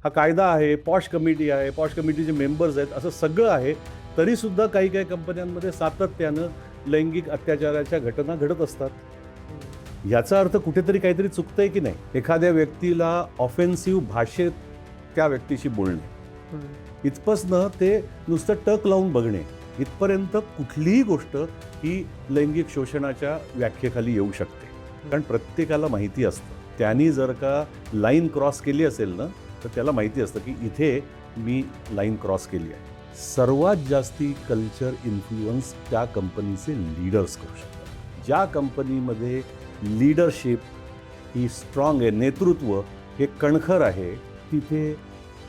हा कायदा आहे, पॉश कमिटी आहे, पॉश कमिटीचे मेंबर्स आहेत, असं सगळं आहे, तरीसुद्धा काही काही कंपन्यांमध्ये सातत्यानं लैंगिक अत्याचाराच्या घटना घडत असतात. याचा अर्थ कुठेतरी काहीतरी चुकतंय की नाही. एखाद्या व्यक्तीला ऑफेन्सिव्ह भाषेत त्या व्यक्तीशी बोलणे इथपासनं ते नुसतं टक लावून बघणे इथपर्यंत कुठलीही गोष्ट ही लैंगिक शोषणाच्या व्याख्येखाली येऊ शकते. कारण प्रत्येकाला माहिती असतं, त्यांनी जर का लाईन क्रॉस केली असेल ना, तर त्याला माहिती असतं की इथे मी लाईन क्रॉस केली आहे. सर्वात जास्ती कल्चर इन्फ्लुअन्स त्या कंपनीचे लीडर्स करू शकतात. ज्या कंपनीमध्ये लीडरशिप ही स्ट्रॉंग आहे, नेतृत्व हे कणखर आहे, तिथे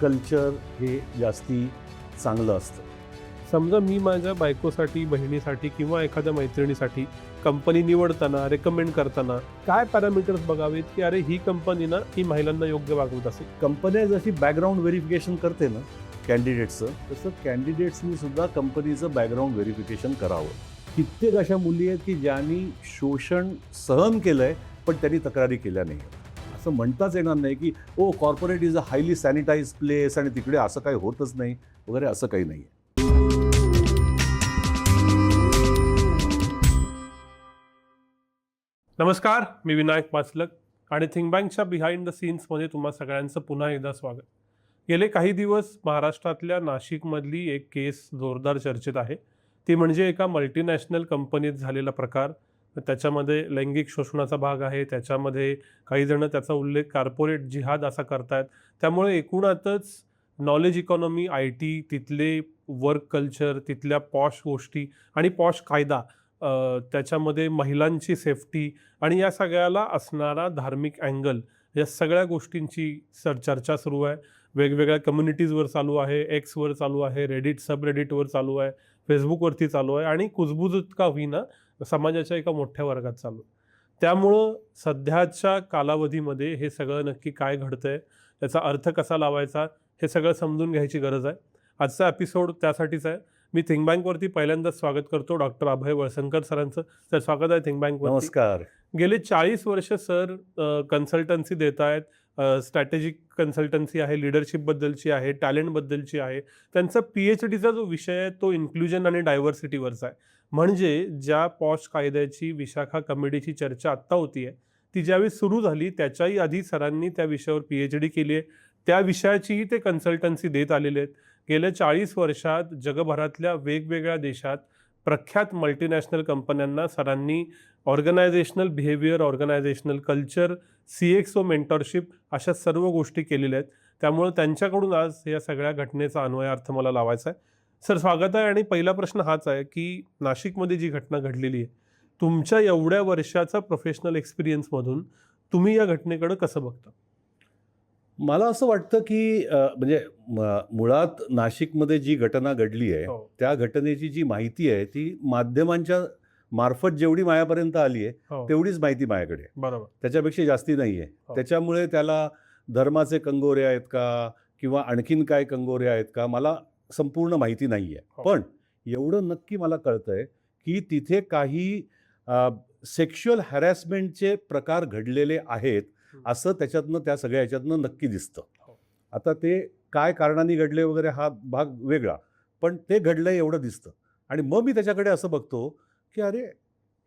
कल्चर हे जास्ती चांगलं असतं. समजा मी माझ्या बायकोसाठी, बहिणीसाठी किंवा एखाद्या मैत्रिणीसाठी कंपनी निवडताना, रेकमेंड करताना काय पॅरामीटर्स बघावेत की अरे ही कंपनी ना ही महिलांना योग्य वागवत असेल? कंपन्या जशी बॅकग्राऊंड व्हेरिफिकेशन करते ना कॅन्डिडेट्सचं, तसं कॅन्डिडेट्सनी सुद्धा कंपनीचं बॅकग्राऊंड व्हेरिफिकेशन करावं. कित्येक अशा मुली आहेत की ज्यांनी शोषण सहन केलंय पण त्यांनी तक्रारी केल्या नाही. असं म्हणताच येणार नाही की oh corporate is a highly sanitize place आणि तिकडे असं काही होतच नाही वगैरे, असं काही नाही. नमस्कार, मी विनायक पाचलक आणि थिंक बँकच्या बिहाइंड द सीन्समध्ये तुम्हा सगळ्यांचं पुन्हा एकदा स्वागत. गेले काही दिवस महाराष्ट्रातल्या नाशिकमधली एक केस जोरदार चर्चेत आहे. ती म्हणजे एका मल्टीनॅशनल कंपनीत झालेला प्रकार. त्याच्यामध्ये लैंगिक शोषणाचा भाग आहे, त्याच्यामध्ये काही जण त्याचा उल्लेख कॉर्पोरेट जिहाद असा करतायत. त्यामुळे एकूणातच नॉलेज इकॉनॉमी, IT, तिथले वर्क कल्चर, तिथल्या पॉश गोष्टी आणि पॉश कायदा, त्याच्यामध्ये महिलांची सेफ्टी आणि या सगळ्याला असणारा धार्मिक अँगल, या सगळ्या गोष्टींची चर्चा सुरू आहे. वेगवेगळ्या कम्युनिटीजवर चालू आहे, एक्सवर चालू आहे, रेडिट सबरेडिटवर चालू आहे, फेसबुकवरती चालू आहे आणि कुजबुजत का होईना समाजाच्या एका मोठ्या वर्गात चालू आहे. त्यामुळं सध्याच्या कालावधीमध्ये हे सगळं नक्की काय घडतंय, त्याचा अर्थ कसा लावायचा, हे सगळं समजून घ्यायची गरज आहे. आजचा एपिसोड त्यासाठीच आहे. मी थिंक बँकवरती पहिल्यांदाच स्वागत करतो डॉक्टर अभय वळसंकर सरांचं. सर, स्वागत आहे थिंक बँकवर. नमस्कार. गेले 40 वर्ष सर कन्सल्टन्सी देत आहेत. स्ट्रॅटेजिक कन्सल्टन्सी आहे, लिडरशिपबद्दलची आहे, टॅलेंटबद्दलची आहे. त्यांचा PhDचा जो विषय आहे तो इन्क्लुजन आणि डायव्हर्सिटीवरचा आहे. म्हणजे ज्या पॉश कायद्याची विशाखा कमिटीची चर्चा आत्ता होती आहे, ती ज्यावेळी सुरू झाली त्याच्याही आधी सरांनी त्या विषयावर PhD केली आहे. त्या विषयाचीही ते कन्सल्टन्सी देत आलेले आहेत. गेल्या 40 वर्षात जगभरातल्या वेगवेगळ्या देशात प्रख्यात मल्टीनॅशनल कंपन्यांना सरांनी organisational behaviour, organisational culture, CXO mentorship अशा सर्व गोष्टी केलेल्या आहेत. त्यामुळे त्यांच्याकडून आज या सगळ्या घटनेचा अन्वयार्थ मला लावायचा आहे. सर, स्वागत आहे. आणि पहिला प्रश्न हाच आहे की नाशिकमध्ये जी घटना घडलेली आहे, तुमच्या एवढ्या वर्षाचा प्रोफेशनल एक्सपिरियन्समधून तुम्ही या घटनेकडे कसं बघता? मला असं वाटतं की म्हणजे मुळात नाशिकमध्ये जी घटना घडली आहे, त्या घटनेची जी माहिती आहे ती माध्यमांच्या मार्फत जेवढी माझ्यापर्यंत आली आहे तेवढीच माहिती माझ्याकडे आहे. बरोबर. त्याच्यापेक्षा जास्ती नाही आहे. त्याच्यामुळे त्याला धर्माचे कंगोरे आहेत का किंवा आणखीन काय कंगोरे आहेत का, मला संपूर्ण माहिती नाही आहे. पण एवढं नक्की मला कळतंय की तिथे काही सेक्शुअल हॅरॅसमेंटचे प्रकार घडलेले आहेत असं त्याच्यातनं, त्या सगळ्या ह्याच्यातनं नक्की दिसतं. आता ते काय कारणाने घडले वगैरे हा भाग वेगळा, पण ते घडलं एवढं दिसतं. आणि मग मी त्याच्याकडे असं बघतो की अरे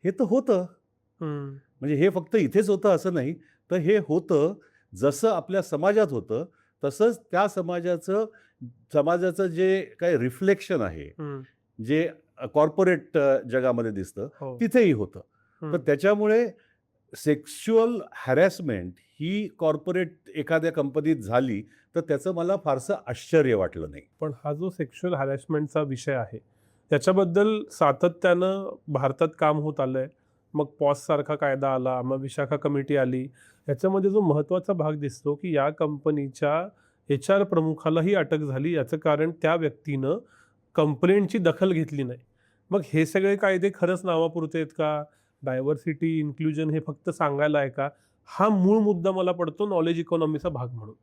हे तर होतं, म्हणजे हे फक्त इथेच होतं असं नाही, तर हे होतं जसं आपल्या समाजात होतं तसंच त्या समाजाचं जे काय रिफ्लेक्शन आहे, जे कॉर्पोरेट जगामध्ये दिसतं तिथेही होतं. तर त्याच्यामुळे सेक्शुअल हॅरॅसमेंट ही कॉर्पोरेट एखाद्या कंपनीत झाली तर त्याचं मला फारसं आश्चर्य वाटलं नाही. पण हा जो सेक्शुअल हॅरॅसमेंटचा विषय आहे त्याच्याबद्दल सातत्यानं भारतात काम होत आलं आहे. मग पॉससारखा कायदा आला, मग विशाखा कमिटी आली. ह्याच्यामध्ये जो महत्त्वाचा भाग दिसतो की या कंपनीच्या HR प्रमुखालाही अटक झाली. याचं कारण त्या व्यक्तीनं कंप्लेंटची दखल घेतली नाही. मग हे सगळे कायदे खरंच नावापुरते आहेत का? डायव्हर्सिटी, इन्क्लुजन हे फक्त सांगायला आहे का? हा मूळ मुद्दा मला पडतो नॉलेज इकॉनॉमीचा भाग म्हणून.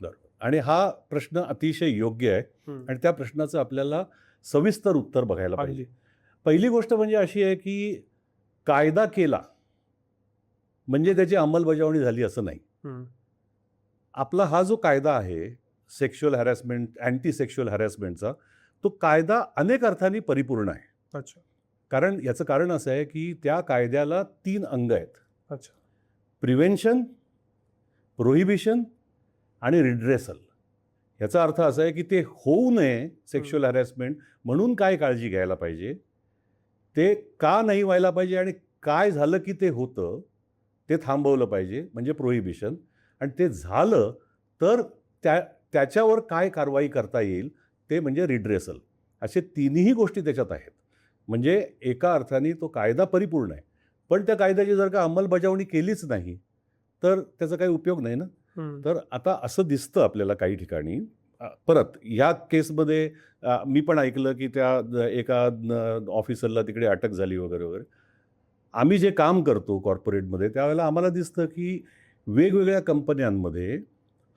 बरोबर. आणि हा प्रश्न अतिशय योग्य आहे आणि त्या प्रश्नाचं आपल्याला सविस्तर उत्तर बघायला पाहिजे. पहिली गोष्ट म्हणजे अशी आहे की कायदा केला म्हणजे त्याची अंमलबजावणी झाली असं नाही. आपला हा जो कायदा आहे सेक्शुअल हॅरॅसमेंट, अँटी सेक्शुअल हॅरॅसमेंटचा, तो कायदा अनेक अर्थांनी परिपूर्ण आहे. अच्छा. कारण याचं कारण असं आहे की त्या कायद्याला 3 अंग आहेत. अच्छा. प्रिव्हेन्शन, प्रोहिबिशन आणि रिड्रेसल. याचा अर्थ असा आहे की ते होऊ नये सेक्शुअल हॅरॅसमेंट, म्हणून काय काळजी घ्यायला पाहिजे, ते का नाही व्हायला पाहिजे आणि काय झालं की ते होतं ते थांबवलं पाहिजे म्हणजे प्रोहिबिशन, आणि ते झालं तर त्याच्यावर काय कारवाई करता येईल ते म्हणजे रिड्रेसल. असे तिन्ही गोष्टी त्याच्यात आहेत. म्हणजे एका अर्थाने तो कायदा परिपूर्ण आहे, पण त्या कायद्याची जर का अंमलबजावणी केलीच नाही तर त्याचा काही उपयोग नाही ना. तर आता असं दिसतं आपल्याला काही ठिकाणी. परत या केसमध्ये मी पण ऐकलं की त्या एका ऑफिसरला तिकडे अटक झाली वगैरे वगैरे. आम्ही जे काम करतो कॉर्पोरेटमध्ये त्यावेळेला आम्हाला दिसतं की वेगवेगळ्या कंपन्यांमध्ये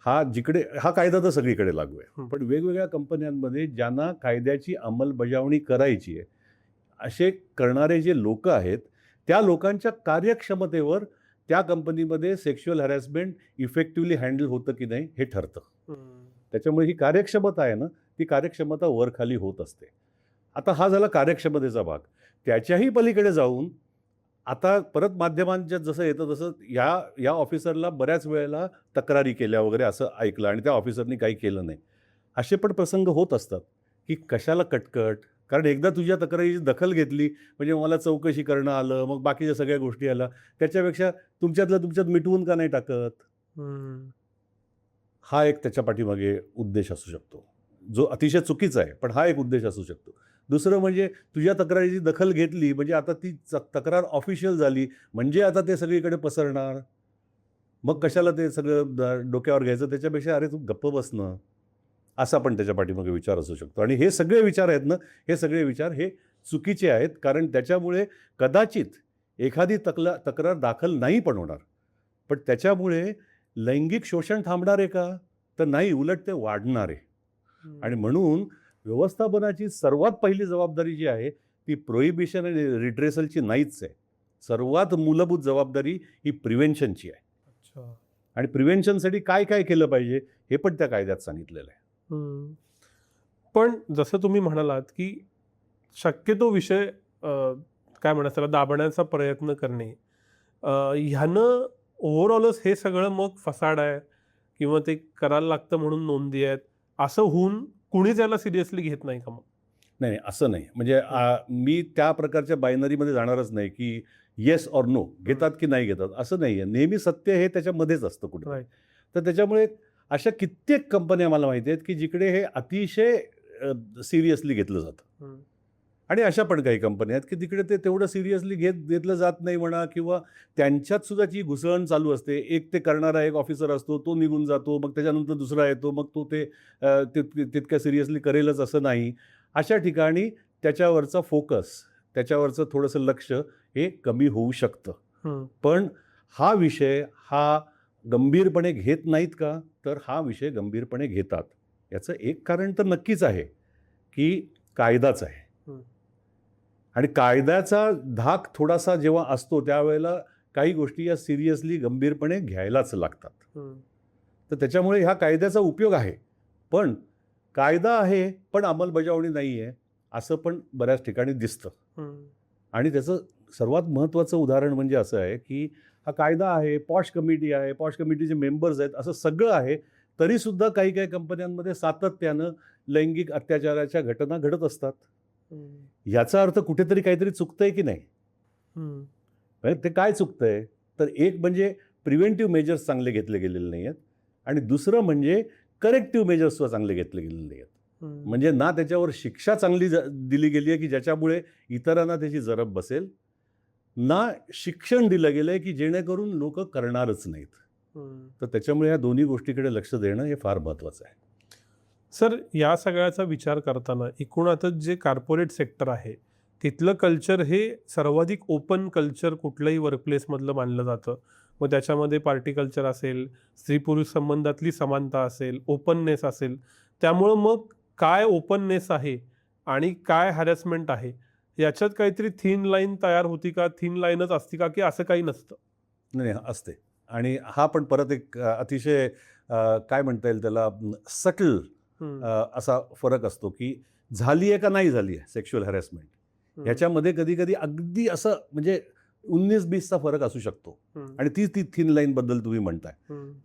हा कायदा तर सगळीकडे लागू आहे, पण वेगवेगळ्या कंपन्यांमध्ये ज्यांना कायद्याची अंमलबजावणी करायची आहे असे करणारे जे लोक आहेत त्या लोकांच्या कार्यक्षमतेवर त्या कंपनीमध्ये सेक्शुअल हॅरॅसमेंट इफेक्टिव्हली हँडल होतं की नाही हे ठरतं. त्याच्यामुळे ही कार्यक्षमता आहे ना, ती कार्यक्षमता वर-खाली होत असते. आता हा झाला कार्यक्षमतेचा भाग. त्याच्याही पलीकडे जाऊन आता परत माध्यमांच्यात जसं येतं तसं या ऑफिसरला बऱ्याच वेळेला तक्रारी केल्या वगैरे असं ऐकलं आणि त्या ऑफिसरनी काही केलं नाही. असे पण प्रसंग होत असतात की कशाला कटकट, कारण एकदा तुझ्या तक्रारीची दखल घेतली म्हणजे मला चौकशी करणं आलं, मग बाकीच्या सगळ्या गोष्टी आल्या, त्याच्यापेक्षा तुमच्यात मिटवून का नाही टाकत. हा एक त्याच्या पाठीमागे उद्देश असू शकतो, जो अतिशय चुकीचा आहे, पण हा एक उद्देश असू शकतो. दुसरं म्हणजे तुझ्या तक्रारीची दखल घेतली म्हणजे आता ती तक्रार ऑफिशियल झाली म्हणजे आता ते सगळीकडे पसरणार, मग कशाला ते सगळं डोक्यावर घ्यायचं, त्याच्यापेक्षा अरे तू गप्प बसणं, असा पण त्याच्या पाठीमागे विचार असू शकतो. आणि हे सगळे विचार आहेत ना, हे सगळे विचार हे चुकीचे आहेत, कारण त्याच्यामुळे कदाचित एखादी तक्रार दाखल नाही पण होणार, पण त्याच्यामुळे लैंगिक शोषण थांबणार आहे का, तर नाही, उलट ते वाढणार आहे. आणि म्हणून व्यवस्थापनाची सर्वात पहिली जबाबदारी जी आहे ती प्रोहिबिशन आणि रिड्रेसलची नाहीच आहे. सर्वात मूलभूत जबाबदारी ही प्रिव्हेन्शनची आहे. अच्छा. आणि प्रिव्हेन्शनसाठी काय काय केलं पाहिजे हे पण त्या कायद्यात सांगितलेलं आहे. पण जसं तुम्ही म्हणालात की शक्यतो विषय काय म्हणतात त्याला दाबण्याचा प्रयत्न करणे, ह्यानं ओव्हरऑलच हे सगळं मग फसाड आहे किंवा ते करायला लागतं म्हणून नोंदी आहेत असं होऊन कुणीच याला सिरियसली घेत नाही का मग? नाही असं नाही. म्हणजे मी त्या प्रकारच्या बायनरीमध्ये जाणारच नाही की येस ऑर नो, घेतात की नाही घेतात असं नाही आहे. नेहमी सत्य हे त्याच्यामध्येच असतं कुठे. तर त्याच्यामुळे अशा कित्येक कंपन्या मला माहिती आहेत की जिकडे हे अतिशय सिरियसली घेतलं जातं. आणि अशा पण काही कंपन्या आहेत की तिकडे ते तेवढं सिरियसली घेतलं जात नाही म्हणा, किंवा त्यांच्यात सुद्धा जी घुसळण चालू असते. एक ते करणारा एक ऑफिसर असतो, तो निघून जातो, मग त्याच्यानंतर दुसरा येतो, मग तो ते तितक्या सिरियसली करेलच असं नाही. अशा ठिकाणी त्याच्यावरचा फोकस, त्याच्यावरचं थोडंसं लक्ष हे कमी होऊ शकतं. पण हा विषय गंभीरपणे घेत नाहीत का, तर हा विषय गंभीरपणे घेतात. याचं एक कारण तर नक्कीच आहे की कायदाच आहे. आणि कायद्याचा धाक थोडासा जेव्हा असतो त्यावेळेला काही गोष्टी या सिरियसली गंभीरपणे घ्यायलाच लागतात. तर त्याच्यामुळे ह्या कायद्याचा उपयोग आहे, पण कायदा आहे पण अंमलबजावणी नाही आहे असं पण बऱ्याच ठिकाणी दिसतं. आणि त्याचं सर्वात महत्त्वाचं उदाहरण म्हणजे असं आहे की हा कायदा आहे, पॉश कमिटी आहे, पॉश कमिटीचे मेंबर्स आहेत, असं सगळं आहे, तरीसुद्धा काही काही कंपन्यांमध्ये सातत्यानं लैंगिक अत्याचाराच्या घटना घडत असतात. याचा अर्थ कुठेतरी काहीतरी चुकतंय की नाही. ते काय चुकतंय, तर एक म्हणजे प्रिव्हेंटिव्ह मेजर्स चांगले घेतले गेलेले नाही आहेत, आणि दुसरं म्हणजे करेक्टिव्ह मेजर्स सुद्धा चांगले घेतले गेलेले नाही आहेत. म्हणजे ना त्याच्यावर शिक्षा चांगली दिली गेली आहे की ज्याच्यामुळे इतरांना त्याची जरब बसेल, ना शिक्षण दिलं गेलं आहे की जेणेकरून लोक करणारच नाहीत. तर त्याच्यामुळे या दोन्ही गोष्टीकडे लक्ष देणं हे फार महत्त्वाचं आहे. सर, या सगळ्याचा विचार करताना एकूणातच जे कॉर्पोरेट सेक्टर आहे तिथलं कल्चर हे सर्वाधिक ओपन कल्चर कुठल्याही वर्कप्लेसमधलं मानलं जातं. मग त्याच्यामध्ये पार्टी कल्चर असेल, स्त्री पुरुष संबंधातली समानता असेल, ओपननेस असेल. त्यामुळं मग काय ओपननेस आहे आणि काय हॅरॅसमेंट आहे याच्यात काहीतरी थिन लाईन तयार होती का, थिन लाईनच असती का, की असं काही नसतं? नाही असते. आणि हा पण परत एक अतिशय काय म्हणता येईल त्याला, सटल असा फरक असतो की झाली आहे का नाही झाली आहे सेक्शुअल हॅरेसमेंट. ह्याच्यामध्ये कधी कधी अगदी असं म्हणजे 19-20चा फरक असू शकतो. आणि ती थिन लाईन बद्दल तुम्ही म्हणताय,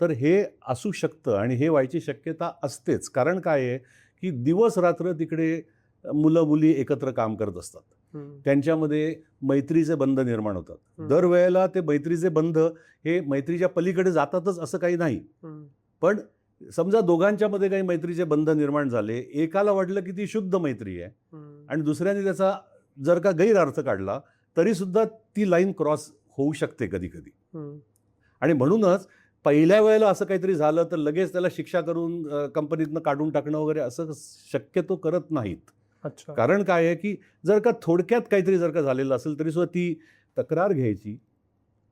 तर हे असू शकतं आणि हे व्हायची शक्यता असतेच. कारण काय आहे की दिवस रात्र तिकडे मुलं मुली एकत्र काम करत असतात, त्यांच्यामध्ये मैत्रीचे बंध निर्माण होतात. दरवेळेला ते मैत्रीचे बंध हे मैत्रीच्या पलीकडे जातातच असं काही नाही. पण समजा दोघांच्या मध्ये काही मैत्रीचे बंध निर्माण झाले, एकाला वाटलं की ती शुद्ध मैत्री आहे आणि दुसऱ्याने त्याचा जर का गैरअर्थ काढला तरी सुद्धा ती लाईन क्रॉस होऊ शकते कधी कधी. आणि म्हणूनच पहिल्या वेळेला असं काहीतरी झालं तर लगेच त्याला शिक्षा करून कंपनीतनं काढून टाकणं वगैरे असं शक्यतो करत नाहीत. अच्छा. कारण काय आहे की जर का थोडक्यात काहीतरी जर का झालेलं असेल तरी सुद्धा ती तक्रार घ्यायची,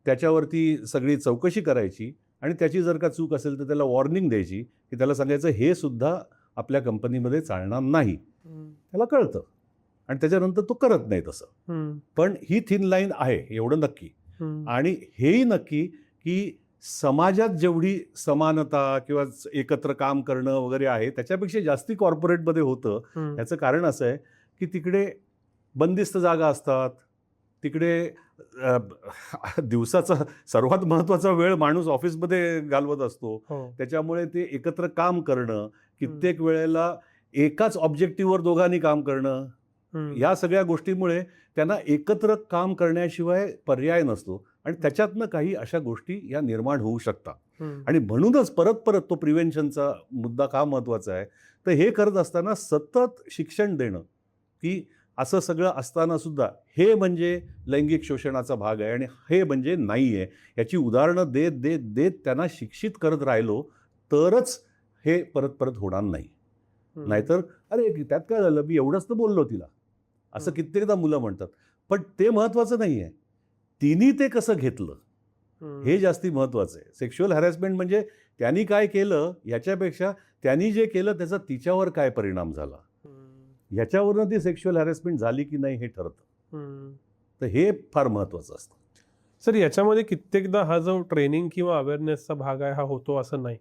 त्याच्यावरती सगळी चौकशी करायची आणि त्याची जर का चूक असेल तर त्याला वॉर्निंग द्यायची की त्याला सांगायचं हे सुद्धा आपल्या कंपनीमध्ये चालणार नाही. त्याला कळतं आणि त्याच्यानंतर तो करत नाही तसं. पण ही थिन लाईन आहे एवढं नक्की. आणि हेही नक्की की समाजात जेवढी समानता किंवा एकत्र काम करणं वगैरे आहे त्याच्यापेक्षा जास्ती कॉर्पोरेटमध्ये होतं. याचं कारण असं आहे की तिकडे बंदिस्त जागा असतात, तिकडे दिवसाचा सर्वात महत्त्वाचा वेळ माणूस ऑफिसमध्ये घालवत असतो. त्याच्यामुळे ते एकत्र काम करणं, कित्येक वेळेला एकाच ऑब्जेक्टिव्हवर दोघांनी काम करणं, या सगळ्या गोष्टीमुळे त्यांना एकत्र काम करण्याशिवाय पर्याय नसतो आणि त्याच्यातनं काही अशा गोष्टी या निर्माण होऊ शकतात. आणि म्हणूनच परत परत तो प्रिव्हेन्शनचा मुद्दा का महत्त्वाचा आहे, तर हे करत असताना सतत शिक्षण देणं की असं सगळं असताना सुद्धा हे म्हणजे लैंगिक शोषणाचा भाग आहे आणि हे म्हणजे नाही आहे, याची उदाहरणं देत देत देत त्यांना शिक्षित करत राहिलो तरच हे परत परत होणार नाही. नाहीतर अरे त्यात काय झालं, मी एवढंच तर बोललो तिला, असं कित्येकदा मुलं म्हणतात. पण ते महत्त्वाचं नाही आहे, तिने ते कसं घेतलं हे जास्ती महत्त्वाचं आहे. सेक्शुअल हॅरेसमेंट म्हणजे त्यांनी काय केलं याच्यापेक्षा त्यांनी जे केलं त्याचा तिच्यावर काय परिणाम झाला, ह्याच्यावरनं ती सेक्शुअल हॅरेसमेंट झाली की नाही हे ठरतं. तर हे फार महत्त्वाचं असतं. सर, याच्यामध्ये कित्येकदा हा जो ट्रेनिंग किंवा अवेअरनेसचा भाग आहे हा होतो असं नाही.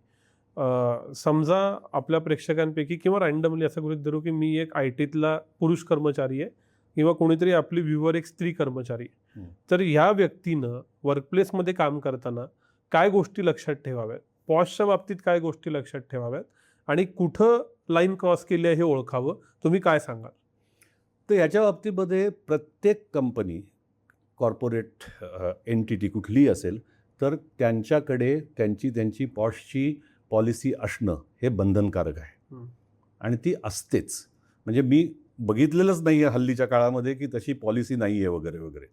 समजा आपल्या प्रेक्षकांपैकी किंवा रँडमली असं गृहीत धरू की मी एक IT तला पुरुष कर्मचारी आहे किंवा कोणीतरी आपली व्ह्यूवर एक स्त्री कर्मचारी आहे. तर ह्या व्यक्तीनं वर्कप्लेसमध्ये काम करताना काय गोष्टी लक्षात ठेवाव्यात, पॉशच्या बाबतीत काय गोष्टी लक्षात ठेवाव्यात आणि कुठं लाईन क्रॉस केली आहे हे ओळखावं, तुम्ही काय सांगाल? तर याच्या बाबतीमध्ये प्रत्येक कंपनी, कॉर्पोरेट एंटिटी कुठलीही असेल तर त्यांच्याकडे त्यांची पॉशची पॉलिसी असणं हे बंधनकारक आहे आणि ती असतेच. म्हणजे मी बघितलेलंच नाही आहे हल्लीच्या काळामध्ये की तशी पॉलिसी नाही आहे वगैरे वगैरे.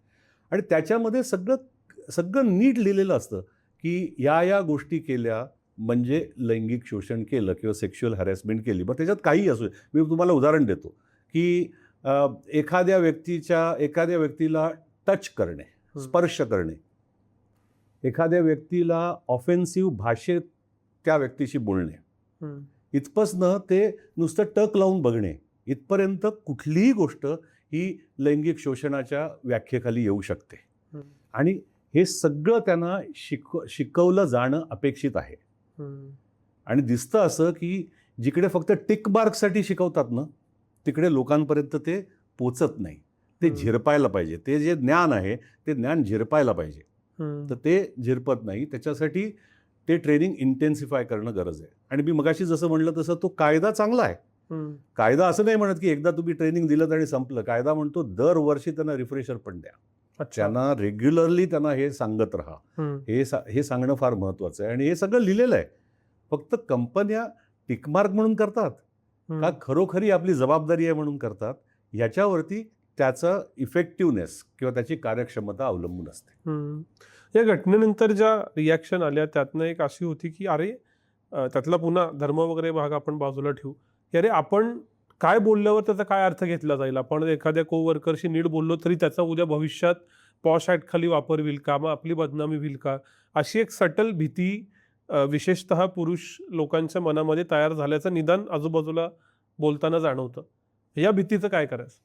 आणि त्याच्यामध्ये सगळं नीट लिहिलेलं असतं की या गोष्टी केल्या म्हणजे लैंगिक शोषण केलं किंवा सेक्शुअल हॅरेसमेंट केली. मग त्याच्यात काही असू, मी तुम्हाला उदाहरण देतो की एखाद्या व्यक्तीला टच करणे, स्पर्श करणे, एखाद्या व्यक्तीला ऑफेन्सिव्ह भाषेत त्या व्यक्तीशी बोलणे, इथपासनं ते नुसतं टक लावून बघणे इथपर्यंत कुठलीही गोष्ट ही लैंगिक शोषणाच्या व्याख्येखाली येऊ शकते. आणि हे सगळं त्यांना शिकवलं जाणं अपेक्षित आहे. आणि दिसतं असं की जिकडे फक्त टिक मार्कसाठी शिकवतात ना तिकडे लोकांपर्यंत ते पोचत नाही. ते झिरपायला पाहिजे, ते जे ज्ञान आहे ते ज्ञान झिरपायला पाहिजे. तर ते झिरपत नाही. त्याच्यासाठी ते ट्रेनिंग इंटेन्सिफाय करणं गरज आहे. आणि मी मगाशी जसं म्हणलं तसं तो कायदा चांगला आहे. कायदा असं नाही म्हणत की एकदा तुम्ही ट्रेनिंग दिलं आणि संपलं. कायदा म्हणतो दरवर्षी त्यांना रिफ्रेशर पण द्या, त्यांना रेग्युलरली त्यांना हे सांगत राहा. हे सांगणं फार महत्त्वाचं आहे. आणि हे सगळं लिहिलेलं आहे. फक्त कंपन्या टिकमार्क म्हणून करतात का खरोखरी आपली जबाबदारी आहे म्हणून करतात, याच्यावरती त्याचा इफेक्टिव्हनेस किंवा त्याची कार्यक्षमता अवलंबून असते. या घटनेनंतर ज्या रिॲक्शन आल्या त्यातनं एक अशी होती की अरे त्यातला पुन्हा धर्म वगैरे भाग आपण बाजूला ठेवू की अरे आपण काय बोलल्यावर त्याचा काय अर्थ घेतला जाईल. आपण एखाद्या कोवर्करशी नीट बोललो तरी त्याचा उद्या भविष्यात पॉश ॲक्ट खाली वापर होईल का, मग आपली बदनामी होईल का, अशी एक सटल भीती विशेषतः पुरुष लोकांच्या मनामध्ये तयार झाल्याचं निदान आजूबाजूला बोलताना जाणवतं. या भीतीचं काय करायचं?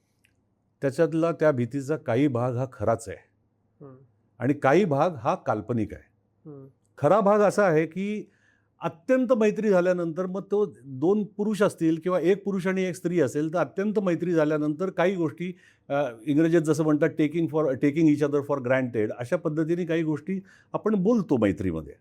त्याच्यातला त्या भीतीचा काही भाग हा खराच आहे आणि काही भाग हा काल्पनिक आहे. खरा भाग असा आहे की अत्यंत मैत्री झाल्यानंतर मग तो 2 पुरुष असतील किंवा 1 पुरुष आणि 1 स्त्री असेल तर अत्यंत मैत्री झाल्यानंतर काही गोष्टी इंग्रजीत जसं म्हणतात taking each other for granted अशा पद्धतीने काही गोष्टी आपण बोलतो मैत्रीमध्ये.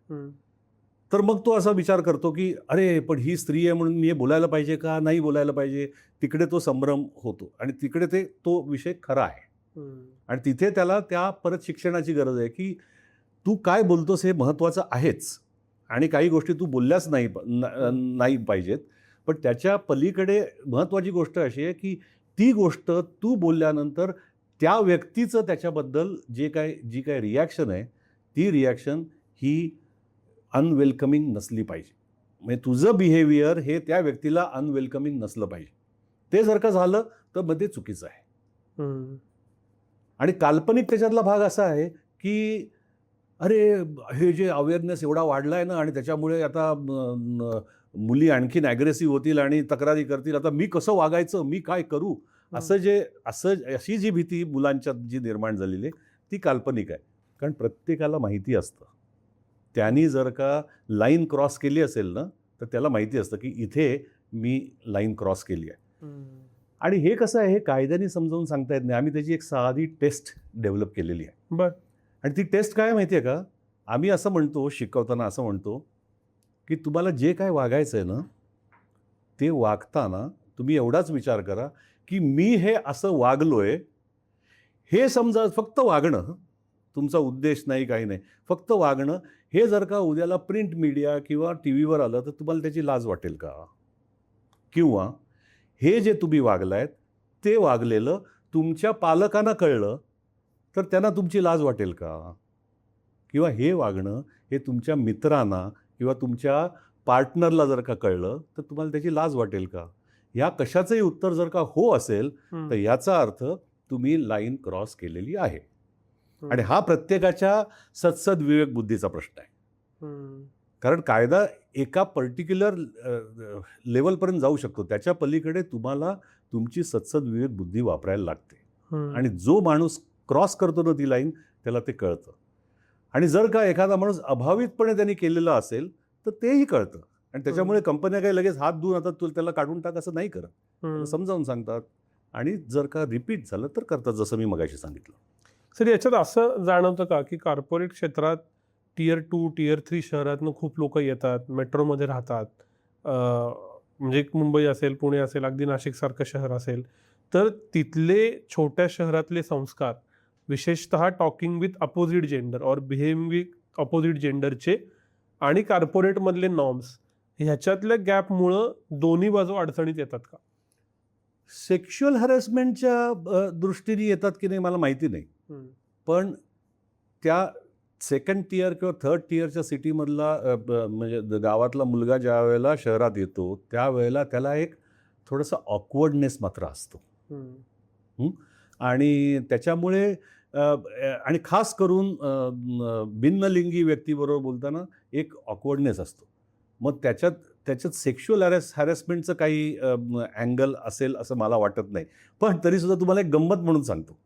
तर मग तो असा विचार करतो की अरे पण ही स्त्री आहे म्हणून मी हे बोलायला पाहिजे का नाही बोलायला पाहिजे. तिकडे तो संभ्रम होतो आणि तिकडे तो विषय खरा आहे. आणि तिथे त्याला त्या परत शिक्षणाची गरज आहे की तू काय बोलतोस हे महत्त्वाचं आहेच आणि काही गोष्टी तू बोलल्याच नाही पाहिजेत. पण त्याच्या पलीकडे महत्त्वाची गोष्ट अशी आहे की ती गोष्ट तू बोलल्यानंतर त्या व्यक्तीचं त्याच्याबद्दल जी काय रिॲक्शन आहे ती रिॲक्शन ही अनवेलकमिंग नसली पाहिजे. म्हणजे तुझं बिहेवियर हे त्या व्यक्तीला अनवेलकमिंग नसलं पाहिजे. ते जर का झालं तर मग ते चुकीचं आहे. आणि काल्पनिक त्याच्यातला भाग असा आहे की अरे हे जे अवेअरनेस एवढा वाढला आहे ना आणि त्याच्यामुळे आता मुली आणखीन ॲग्रेसिव्ह होतील आणि तक्रारी करतील. आता मी कसं वागायचं, मी काय करू, अशी जी भीती मुलांच्यात जी निर्माण झालेली आहे ती काल्पनिक आहे. कारण प्रत्येकाला माहिती असतं त्यांनी जर का लाईन क्रॉस केली असेल ना तर त्याला माहिती असतं की इथे मी लाईन क्रॉस केली आहे. आणि हे कसं आहे हे कायद्याने समजावून सांगता येत नाही. आम्ही त्याची एक साधी टेस्ट डेव्हलप केलेली आहे. बरं. आणि ती टेस्ट काय माहिती आहे का, आम्ही असं म्हणतो शिकवताना असं म्हणतो की तुम्हाला जे काय वागायचं आहे ना ते वागताना तुम्ही एवढाच विचार करा की मी हे असं वागलोय हे समजा. फक्त वागणं, तुमचा उद्देश नाही काही नाही, फक्त वागणं. हे जर का उद्याला प्रिंट मीडिया किंवा टी व्हीवर आलं तर तुम्हाला त्याची लाज वाटेल का? किंवा हे जे तुम्ही वागलायत ते वागलेलं तुमच्या पालकांना कळलं तर त्यांना तुमची लाज वाटेल का? किंवा हे वागणं हे तुमच्या मित्रांना किंवा तुमच्या पार्टनरला जर का कळलं तर तुम्हाला त्याची लाज वाटेल का? ह्या कशाचंही उत्तर जर का हो असेल तर याचा अर्थ तुम्ही लाईन क्रॉस केलेली आहे. आणि हा प्रत्येकाच्या सद्सद विवेक बुद्धीचा प्रश्न आहे. कारण कायदा एका पर्टिक्युलर लेवलपर्यंत जाऊ शकतो, त्याच्या पलीकडे तुम्हाला तुमची सद्सद विवेक बुद्धी वापरायला लागते. आणि जो माणूस क्रॉस करतो ना ती लाईन त्याला ते कळतं. आणि जर का एखादा माणूस अभावितपणे त्यांनी केलेलं असेल तर तेही कळतं. आणि त्याच्यामुळे कंपन्या काही लगेच हात धुवून आता तू त्याला काढून टाक असं नाही करत, समजावून सांगतात. आणि जर का रिपीट झालं तर करतात, जसं मी मगाशी सांगितलं. सर याच्यात असं जाणवतं का की कॉर्पोरेट क्षेत्रात Tier 2 Tier 3 शहरातनं खूप लोक येतात, मेट्रोमध्ये राहतात, म्हणजे मुंबई असेल, पुणे असेल, अगदी नाशिकसारखं शहर असेल, तर तिथले छोट्या शहरातले संस्कार विशेषतः टॉकिंग विथ अपोजिट जेंडर और बिहेविंग विथ अपोजिट जेंडरचे आणि कॉर्पोरेटमधले नॉर्म्स ह्याच्यातल्या गॅपमुळं दोन्ही बाजू अडचणीत येतात का? सेक्शुअल हॅरेसमेंटच्या दृष्टीने येतात की नाही मला माहिती नाही. पण त्या सेकंड टियर किंवा थर्ड टियरच्या सिटीमधला म्हणजे गावातला मुलगा ज्या वेळेला शहरात येतो त्यावेळेला त्याला एक थोडंसं ऑकवर्डनेस मात्र असतो. आणि त्याच्यामुळे आणि खास करून भिन्नलिंगी व्यक्तीबरोबर बोलताना एक ऑकवर्डनेस असतो. मग त्याच्यात सेक्शुअल हॅरेसमेंटचं काही अँगल असेल असं मला वाटत नाही. पण तरीसुद्धा तुम्हाला एक गंमत म्हणून सांगतो.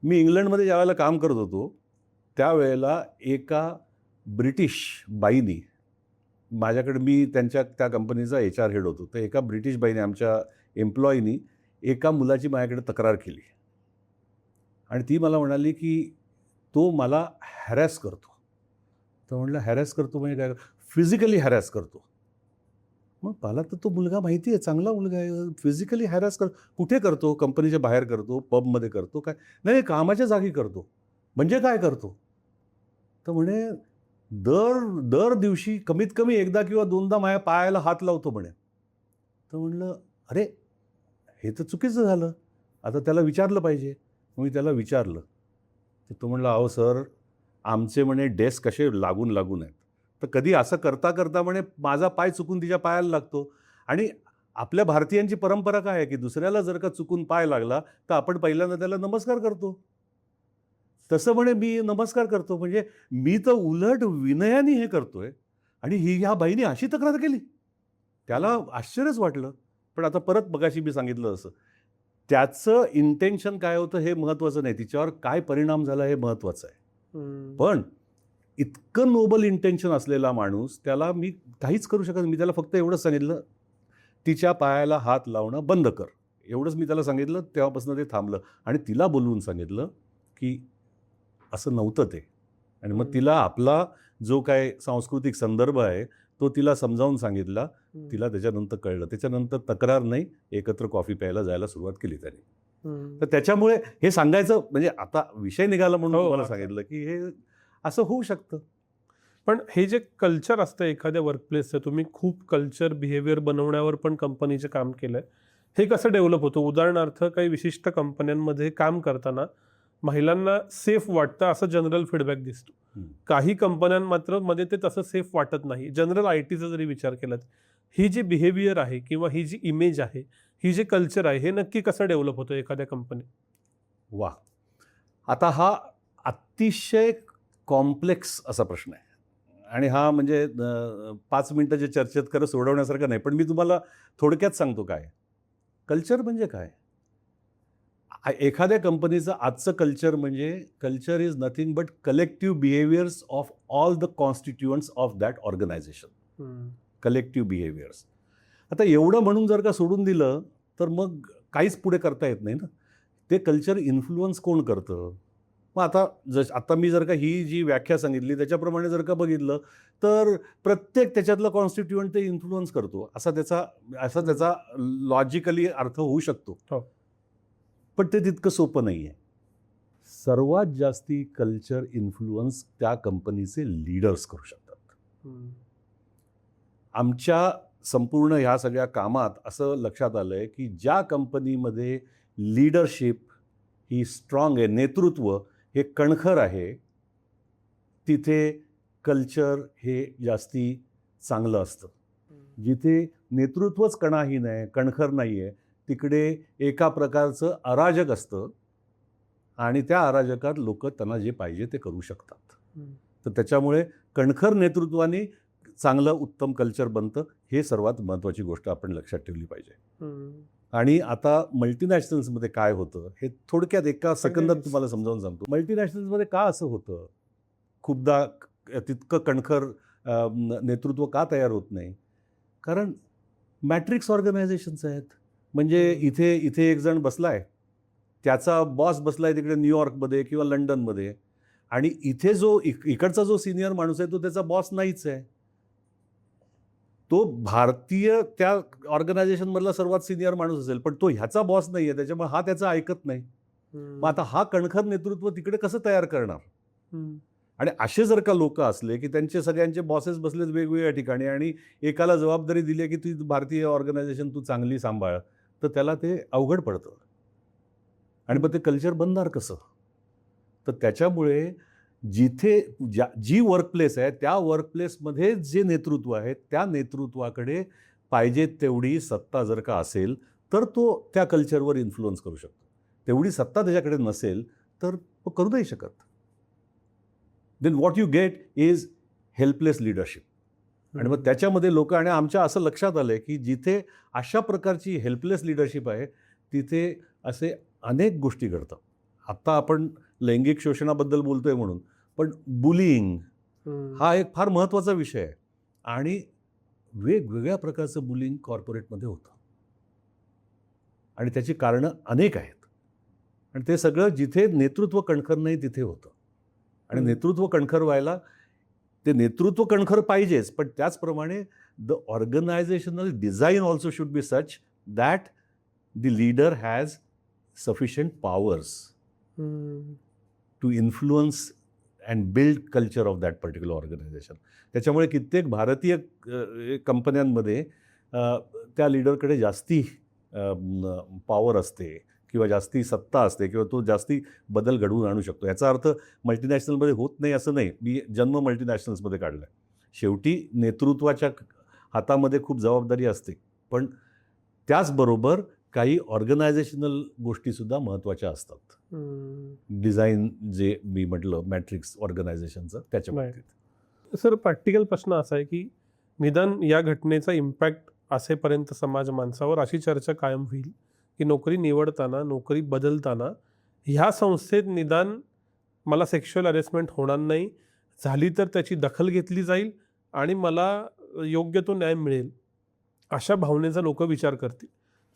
मी इंग्लंडमध्ये ज्यावेळेला काम करत होतो त्यावेळेला एका ब्रिटिश बाईनी माझ्याकडे, मी त्या कंपनीचा HR हेड होतो, तर एका ब्रिटिश बाईने आमच्या एम्प्लॉईनी एका मुलाची माझ्याकडे तक्रार केली. आणि ती मला म्हणाली की तो मला हॅरॅस करतो. तर म्हटलं हॅरॅस करतो म्हणजे काय? फिजिकली हॅरॅस करतो. मग मला तर तो मुलगा माहिती आहे, चांगला मुलगा आहे. फिजिकली हॅरॅस कुठे करतो? कंपनीच्या बाहेर करतो, पबमध्ये करतो, काय? नाही, कामाच्या जागी करतो. म्हणजे काय करतो? तर म्हणे दर दिवशी कमीत कमी एकदा किंवा दोनदा माझ्या पायाला हात लावतो म्हणे. तर म्हणलं अरे हे तर चुकीचं झालं, आता त्याला विचारलं पाहिजे. मी त्याला विचारलं तर तो म्हणला अहो सर, आमचे म्हणे डेस्क कसे लागून आहेत, तर कधी असं करता करता म्हणे माझा पाय चुकून तिच्या पायाला लागतो. आणि आपल्या भारतीयांची परंपरा काय आहे की दुसऱ्याला जर का चुकून पाय लागला तर आपण पहिल्यांदा त्याला नमस्कार करतो. तसं म्हणे मी नमस्कार करतो, म्हणजे मी तर उलट विनयाने हे करतोय. आणि ह्या बाईने अशी तक्रार केली. त्याला आश्चर्यच वाटलं. पण आता परत मगाशी मी सांगितलं असं, त्याचं इंटेन्शन काय होतं हे महत्त्वाचं नाही, तिच्यावर काय परिणाम झाला हे महत्त्वाचं आहे. पण इतकं नोबल इंटेन्शन असलेला माणूस, त्याला मी काहीच करू शकत नाही. मी त्याला फक्त एवढंच सांगितलं, तिच्या पायाला हात लावणं बंद कर. एवढंच मी त्याला सांगितलं. तेव्हापासून ते थांबलं आणि तिला बोलवून सांगितलं की असं नव्हतं ते. आणि मग तिला आपला जो काय सांस्कृतिक संदर्भ आहे तो तिला समजावून सांगितला. तिला त्याच्यानंतर कळलं. त्याच्यानंतर तक्रार नाही, एकत्र कॉफी प्यायला जायला सुरुवात केली त्यांनी. तर त्याच्यामुळे हे सांगायचं म्हणजे आता विषय निघाला म्हणून तुम्हाला सांगितलं की हे असं होऊ शकतं. पण हे जे कल्चर असतं एखाद्या वर्कप्लेसचं, तुम्ही खूप कल्चर बिहेवियर बनवण्यावर पण कंपनीचे काम केलंय. हे कसं डेव्हलप होतं? उदाहरणार्थ काही विशिष्ट कंपन्यांमध्ये काम करताना महिलांना सेफ वाटतं असं जनरल फीडबॅक दिसतो. काही कंपन्यांमध्ये ते तसं सेफ वाटत नाही. जनरल IT चा जरी विचार केला, ही जी बिहेवियर आहे किंवा ही जी इमेज आहे, ही जे कल्चर आहे, हे नक्की कसं डेव्हलप होतं एखाद्या कंपनीत? वा, आता हा अतिशय कॉम्प्लेक्स असा प्रश्न आहे आणि हा म्हणजे 5 मिनिटाच्या चर्चेत खरं सोडवण्यासारखा नाही. पण मी तुम्हाला थोडक्यात सांगतो काय कल्चर म्हणजे काय. एखाद्या कंपनीचं आजचं कल्चर म्हणजे culture is nothing but collective behaviours of all the constituents of that organisation. Collective behaviours. आता एवढं म्हणून जर का सोडून दिलं तर मग काहीच पुढे करता येत नाही ना. ते कल्चर इन्फ्लुअन्स कोण करतं. मग आता मी जर का ही जी व्याख्या सांगितली त्याच्याप्रमाणे जर का बघितलं तर प्रत्येक त्याच्यातलं कॉन्स्टिट्युएंट ते इन्फ्लुअन्स करतो असा त्याचा लॉजिकली अर्थ होऊ शकतो. पण ते तितकं सोपं नाही आहे. सर्वात जास्ती कल्चर इन्फ्लुअन्स त्या कंपनीचे लीडर्स करू शकतात. आमच्या संपूर्ण ह्या सगळ्या कामात असं लक्षात आलं आहे की ज्या कंपनीमध्ये लीडरशिप ही स्ट्रॉंग आहे, नेतृत्व हे कणखर आहे, तिथे कल्चर हे जास्ती चांगलं असतं. जिथे नेतृत्वच कणाहीन आहे, कणखर नाही आहे, तिकडे एका प्रकारचं अराजक असतं आणि त्या अराजकात लोक त्यांना जे पाहिजे ते करू शकतात. तर त्याच्यामुळे कणखर नेतृत्वाने चांगलं उत्तम कल्चर बनतं. हे सर्वात महत्त्वाची गोष्ट आपण लक्षात ठेवली पाहिजे. आणि आता मल्टीनॅशनल्समध्ये काय होतं हे थोडक्यात एका सेकंदात तुम्हाला समजावून सांगतो. मल्टीनॅशनल्समध्ये का असं होतं, खूपदा तितकं कणखर नेतृत्व का तयार होत नाही. कारण मॅट्रिक्स ऑर्गनायझेशन्स आहेत. म्हणजे इथे एक जण बसलाय, त्याचा बॉस बसलाय तिकडे न्यूयॉर्कमध्ये किंवा लंडनमध्ये, आणि इथे इकडचा जो सिनियर माणूस आहे तो त्याचा बॉस नाहीच आहे. तो भारतीय त्या ऑर्गनायझेशनमधला सर्वात सिनियर माणूस असेल पण तो ह्याचा बॉस नाही आहे, त्याच्यामुळे हा त्याचा ऐकत नाही. मग आता हा कणखर नेतृत्व तिकडे कसं तयार करणार. आणि असे जर का लोक असले की त्यांचे सगळ्यांचे बॉसेस बसलेत वेगवेगळ्या ठिकाणी आणि एकाला जबाबदारी दिली की तू भारतीय ऑर्गनायझेशन तू चांगली सांभाळ, तर त्याला ते अवघड पडतं. आणि मग ते कल्चर बनणार कसं. तर त्याच्यामुळे जिथे जी वर्कप्लेस आहे त्या वर्कप्लेसमध्ये जे नेतृत्व आहे त्या नेतृत्वाकडे पाहिजे तेवढी सत्ता जर का असेल तर तो त्या कल्चरवर इन्फ्लुअन्स करू शकतो. तेवढी सत्ता त्याच्याकडे नसेल तर तो करू नाही शकत. Then what you get is helpless leadership. आणि मग त्याच्यामध्ये लोक, आणि आमच्या असं लक्षात आलं आहे की जिथे अशा प्रकारची हेल्पलेस लिडरशिप आहे तिथे असे अनेक गोष्टी घडतात. आत्ता आपण लैंगिक शोषणाबद्दल बोलतोय म्हणून, पण बुलिंग हा एक फार महत्त्वाचा विषय आहे. आणि वेगवेगळ्या प्रकारचं बुलिंग कॉर्पोरेटमध्ये होतं आणि त्याची कारणं अनेक आहेत. आणि ते सगळं जिथे नेतृत्व कणखर नाही तिथे होतं. आणि नेतृत्व कणखर व्हायला ते नेतृत्व कणखर पाहिजेच, पण त्याचप्रमाणे the organisational design also should be such that the leader has sufficient powers to influence and build culture of that particular organization. त्याच्यामुळे कित्येक भारतीय कंपन्यांमध्ये त्या लीडरकडे जास्ती पॉवर असते किंवा जास्ती सत्ता असते किंवा तो जास्ती बदल घडवून आणू शकतो. याचा अर्थ मल्टीनॅशनलमध्ये होत नाही असं नाही. मी जन्म मल्टीनॅशनल्समध्ये काढला आहे. शेवटी नेतृत्वाच्या हातामध्ये खूप जबाबदारी असते, पण त्याचबरोबर काही ऑर्गनायझेशनल गोष्टीसुद्धा महत्त्वाच्या असतात. डिझाईन जे मी म्हटलं मॅट्रिक्स ऑर्गनायझेशनचं त्याच्या बाबतीत. सर, प्रॅक्टिकल प्रश्न असा आहे की निदान या घटनेचा इम्पॅक्ट असेपर्यंत समाज माणसावर अशी चर्चा कायम होईल की नोकरी निवडताना, नोकरी बदलताना ह्या संस्थेत निदान मला सेक्शुअल हॅरेसमेंट होणार नाही, झाली तर त्याची दखल घेतली जाईल आणि मला योग्य तो न्याय मिळेल, अशा भावनेचा लोक विचार करतील.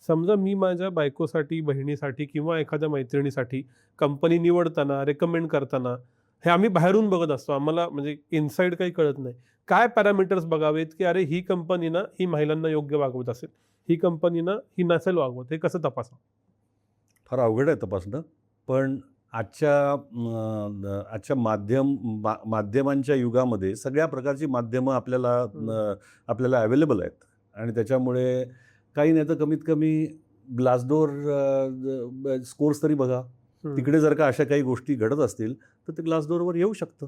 समजा मी माझ्या बायकोसाठी, बहिणीसाठी किंवा एखाद्या मैत्रिणीसाठी कंपनी निवडताना, रेकमेंड करताना, हे आम्ही बाहेरून बघत असतो, आम्हाला म्हणजे इनसाईड काही कळत नाही. काय पॅरामीटर्स बघावेत की अरे ही कंपनी ना ही महिलांना योग्य वागवत असेल, ही कंपनी ना ही नसेल वागवत, हे कसं तपासा? फार अवघड आहे तपासणं. पण आजच्या माध्यमांच्या युगामध्ये सगळ्या प्रकारची माध्यमं आपल्याला अवेलेबल आहेत आणि त्याच्यामुळे काही नाही तर कमीत कमी ग्लासडोर स्कोर्स तरी बघा. तिकडे जर का अशा काही गोष्टी घडत असतील तर ते ग्लासडोरवर येऊ शकतं.